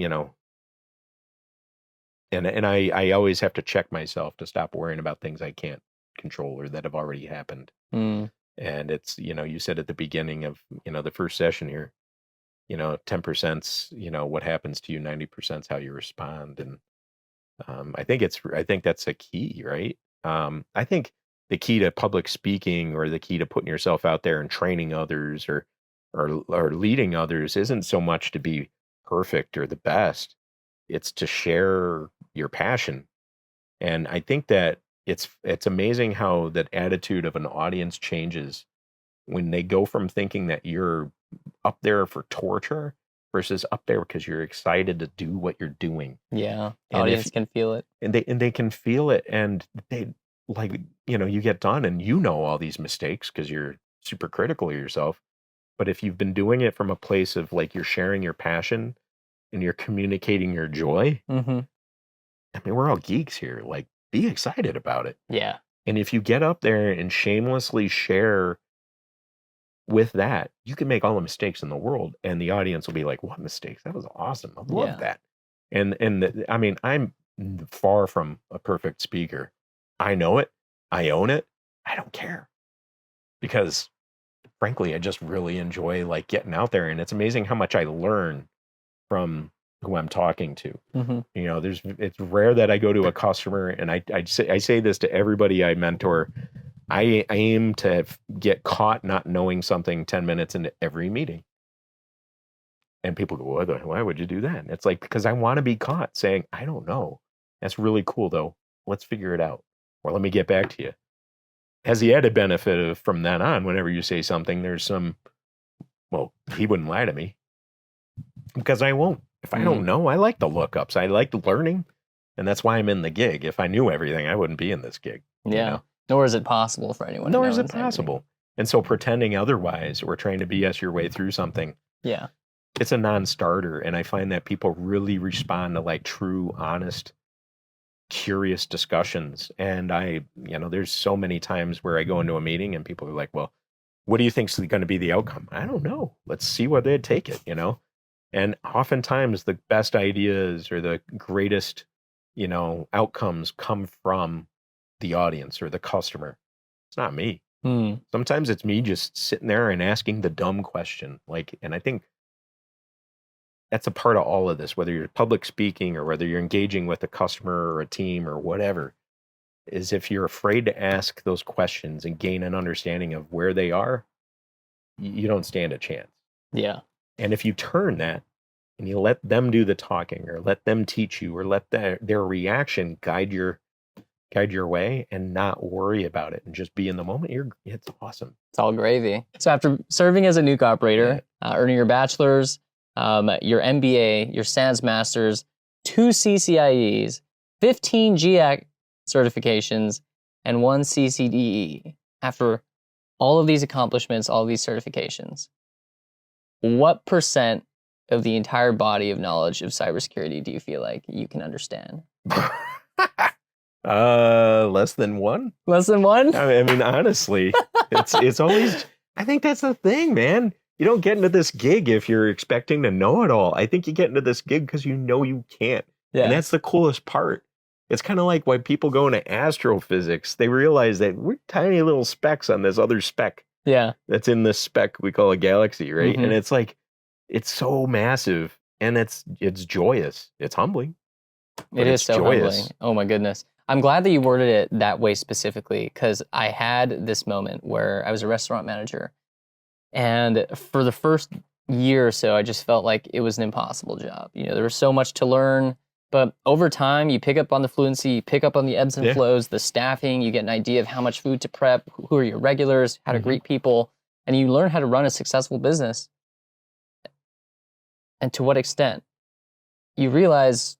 and I always have to check myself to stop worrying about things I can't control or that have already happened. Mm. And it's, you said at the beginning of, the first session here, 10%'s, what happens to you, 90%'s how you respond. And I think that's a key, right? I think the key to public speaking or the key to putting yourself out there and training others or leading others isn't so much to be perfect or the best. It's to share your passion. And I think that it's amazing how that attitude of an audience changes when they go from thinking that you're up there for torture versus up there because you're excited to do what you're doing. Yeah, the And audience can feel it. And they can feel it, and they like, you get done and all these mistakes because you're super critical of yourself. But if you've been doing it from a place of like you're sharing your passion and you're communicating your joy, Mm-hmm. I mean, we're all geeks here. Like, be excited about it. Yeah. And if you get up there and shamelessly share with that, you can make all the mistakes in the world, and the audience will be like, "What mistakes? That was awesome. I love that." And I mean, I'm far from a perfect speaker. I know it. I own it. I don't care because, frankly, I just really enjoy like getting out there, and it's amazing how much I learn from who I'm talking to. Mm-hmm. It's rare that I go to a customer, and I say this to everybody I mentor. I aim to get caught not knowing something 10 minutes into every meeting. And people go, why would you do that? And it's like, because I want to be caught saying, I don't know. That's really cool, though. Let's figure it out. Or let me get back to you. Has the added benefit of from then on, whenever you say something, there's some, well, he wouldn't lie to me. Because I won't. If I don't know, I like the lookups. I like learning. And that's why I'm in the gig. If I knew everything, I wouldn't be in this gig. Yeah. Nor is it possible for anyone. Nor is it possible. And so pretending otherwise or trying to BS your way through something, it's a non-starter. And I find that people really respond to like true, honest, curious discussions. And there's so many times where I go into a meeting and people are like, well, what do you think's going to be the outcome? I don't know. Let's see where they take it, And oftentimes the best ideas or the greatest, outcomes come from the audience or the customer. It's not me. Sometimes it's me just sitting there and asking the dumb question. And I think that's a part of all of this, whether you're public speaking or whether you're engaging with a customer or a team or whatever, is if you're afraid to ask those questions and gain an understanding of where they are, you don't stand a chance. Yeah. And if you turn that and you let them do the talking or let them teach you or let their reaction guide your way and not worry about it and just be in the moment, it's awesome. It's all gravy. So after serving as a Nuke operator, earning your bachelor's, your MBA, your SANS Masters, 2 CCIEs, 15 GIAC certifications, and 1 CCDE, after all of these accomplishments, all of these certifications, what % of the entire body of knowledge of cybersecurity do you feel like you can understand? Less than one. Less than one? I mean, honestly, it's always. I think that's the thing, man. You don't get into this gig if you're expecting to know it all. I think you get into this gig because you know you can't, and that's the coolest part. It's kind of like why people go into astrophysics. They realize that we're tiny little specks on this other speck. Yeah, that's in this speck we call a galaxy, right? And it's like, it's so massive, and it's joyous. It's humbling. It is so humbling. Oh my goodness. I'm glad that you worded it that way specifically, because I had this moment where I was a restaurant manager, and for the first year or so, I just felt like it was an impossible job. You know, there was so much to learn, but over time, you pick up on the fluency, you pick up on the ebbs and flows, the staffing, you get an idea of how much food to prep, who are your regulars, how to greet people, and you learn how to run a successful business. And to what extent? You realize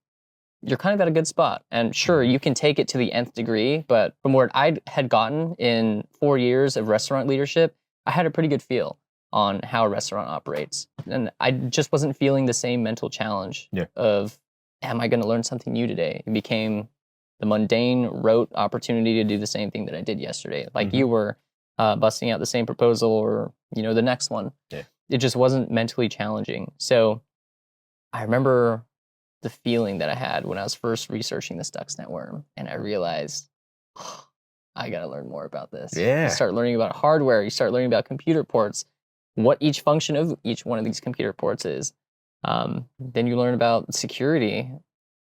you're kind of at a good spot. And sure, you can take it to the nth degree, but from where I had gotten in 4 years of restaurant leadership, I had a pretty good feel on how a restaurant operates. And I just wasn't feeling the same mental challenge of, am I going to learn something new today? It became the mundane, rote opportunity to do the same thing that I did yesterday. Like you were busting out the same proposal or, you know, the next one. Yeah. It just wasn't mentally challenging. So I remember the feeling that I had when I was first researching the Stuxnet worm, and I realized, oh, I got to learn more about this. Yeah. You start learning about hardware. You start learning about computer ports, what each function of each one of these computer ports is. Then you learn about security,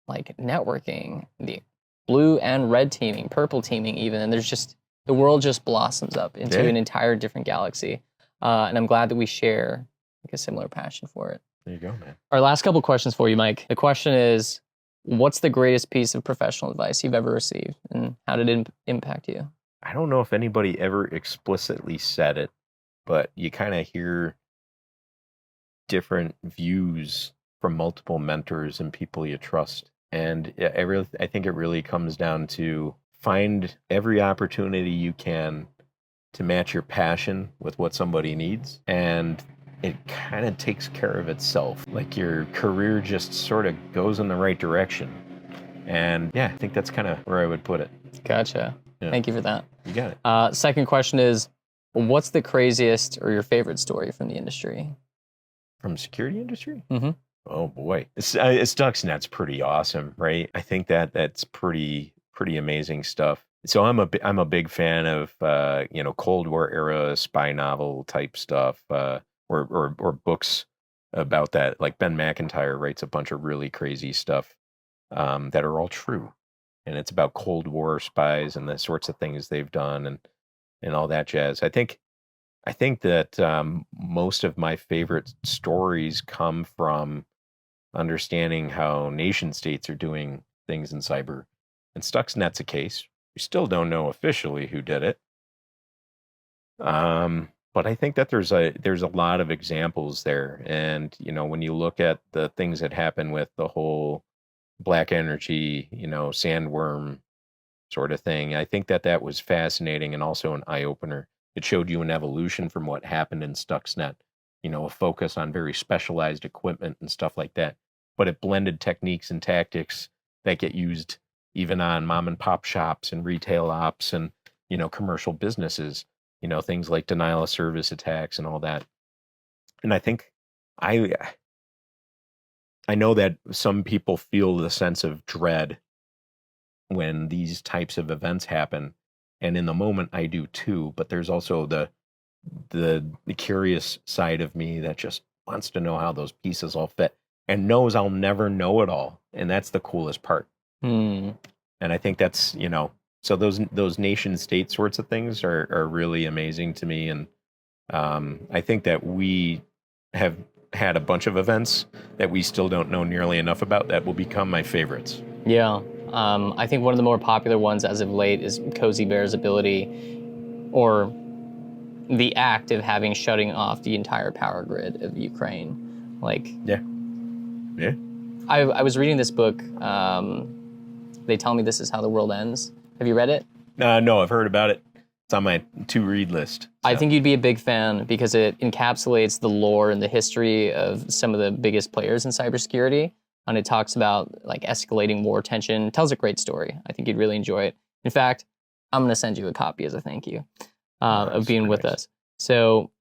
like networking, the blue and red teaming, purple teaming even, and there's just, the world just blossoms up into an entire different galaxy. And I'm glad that we share like a similar passion for it. There you go, man. Our last couple questions for you, Mike. The question is, what's the greatest piece of professional advice you've ever received, and how did it impact you? I don't know if anybody ever explicitly said it, but you kind of hear different views from multiple mentors and people you trust. And I think it really comes down to find every opportunity you can to match your passion with what somebody needs, and it kind of takes care of itself. Like your career just sort of goes in the right direction. And yeah, I think that's kind of where I would put it. Gotcha. Yeah. Thank you for that. You got it. Second question is, what's the craziest or your favorite story from the industry? From security industry? Oh boy. Stuxnet's pretty awesome, right? I think that's pretty amazing stuff. So I'm a big fan of Cold War era spy novel type stuff. Or books about that. Like Ben McIntyre writes a bunch of really crazy stuff that are all true, and it's about Cold War spies and the sorts of things they've done and all that jazz. I think that most of my favorite stories come from understanding how nation states are doing things in cyber, and Stuxnet's a case. We still don't know officially who did it. But I think that there's a lot of examples there. And, when you look at the things that happen with the whole black energy, sandworm sort of thing, I think that was fascinating and also an eye-opener. It showed you an evolution from what happened in Stuxnet, a focus on very specialized equipment and stuff like that. But it blended techniques and tactics that get used even on mom and pop shops and retail ops and, commercial businesses. Things like denial of service attacks and all that. And I think I know that some people feel the sense of dread when these types of events happen. And in the moment I do too, but there's also the curious side of me that just wants to know how those pieces all fit and knows I'll never know it all. And that's the coolest part. And I think that's, so those nation state sorts of things are really amazing to me. And I think that we have had a bunch of events that we still don't know nearly enough about that will become my favorites. Yeah. I think one of the more popular ones as of late is Cozy Bear's ability, or the act of shutting off the entire power grid of Ukraine. Yeah. I was reading this book. They Tell Me This Is How the World Ends. Have you read it? No, I've heard about it. It's on my to-read list. So. I think you'd be a big fan because it encapsulates the lore and the history of some of the biggest players in cybersecurity. and it talks about like escalating war tension. It tells a great story. I think you'd really enjoy it. In fact, I'm going to send you a copy as a thank you of being with us. So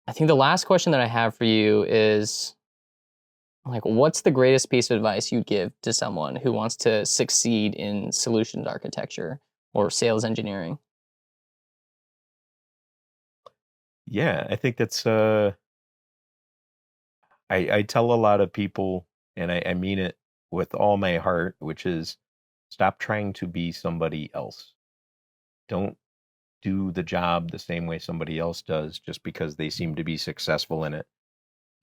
I think the last question that I have for you is, like, what's the greatest piece of advice you'd give to someone who wants to succeed in solutions architecture or sales engineering? Yeah, I think that's, I tell a lot of people, and I mean it with all my heart, which is stop trying to be somebody else. Don't do the job the same way somebody else does just because they seem to be successful in it.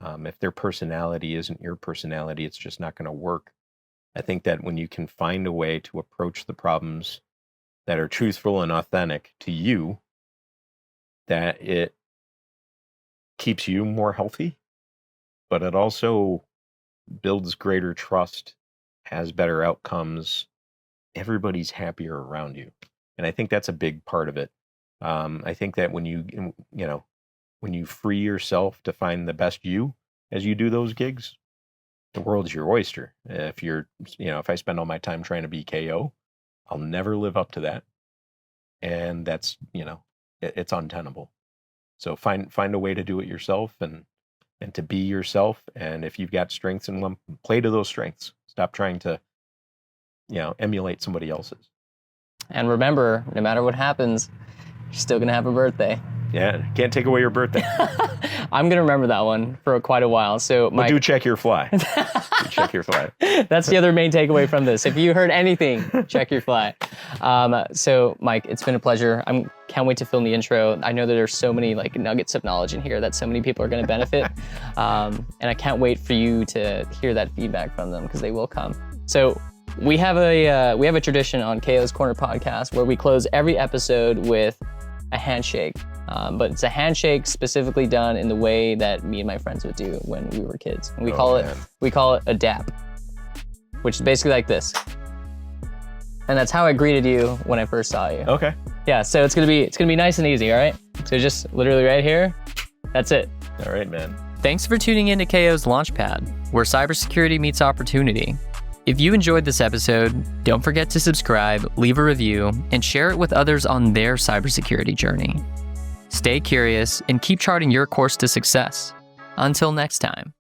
If their personality isn't your personality, it's just not going to work. I think that when you can find a way to approach the problems that are truthful and authentic to you, that it keeps you more healthy, but it also builds greater trust, has better outcomes. Everybody's happier around you. And I think that's a big part of it. I think that when you free yourself to find the best you as you do those gigs, the world's your oyster. If I spend all my time trying to be KO, I'll never live up to that. And that's, it's untenable. So find a way to do it yourself and to be yourself. And if you've got strengths in them, play to those strengths. Stop trying to, emulate somebody else's. And remember, no matter what happens, you're still going to have a birthday. Yeah, can't take away your birthday. I'm going to remember that one for quite a while. So, Mike, do check your fly. Check your fly. That's the other main takeaway from this. If you heard anything, check your fly. So, Mike, it's been a pleasure. Can't wait to film the intro. I know that there's so many like nuggets of knowledge in here that so many people are going to benefit. And I can't wait for you to hear that feedback from them, because they will come. So we have a tradition on KO's Corner podcast where we close every episode with a handshake. But it's a handshake specifically done in the way that me and my friends would do when we were kids. And we call it a dap, which is basically like this. And that's how I greeted you when I first saw you. Okay. Yeah, so it's gonna be nice and easy, all right? So just literally right here, that's it. All right, man. Thanks for tuning in to KO's Launchpad, where cybersecurity meets opportunity. If you enjoyed this episode, don't forget to subscribe, leave a review, and share it with others on their cybersecurity journey. Stay curious and keep charting your course to success. Until next time.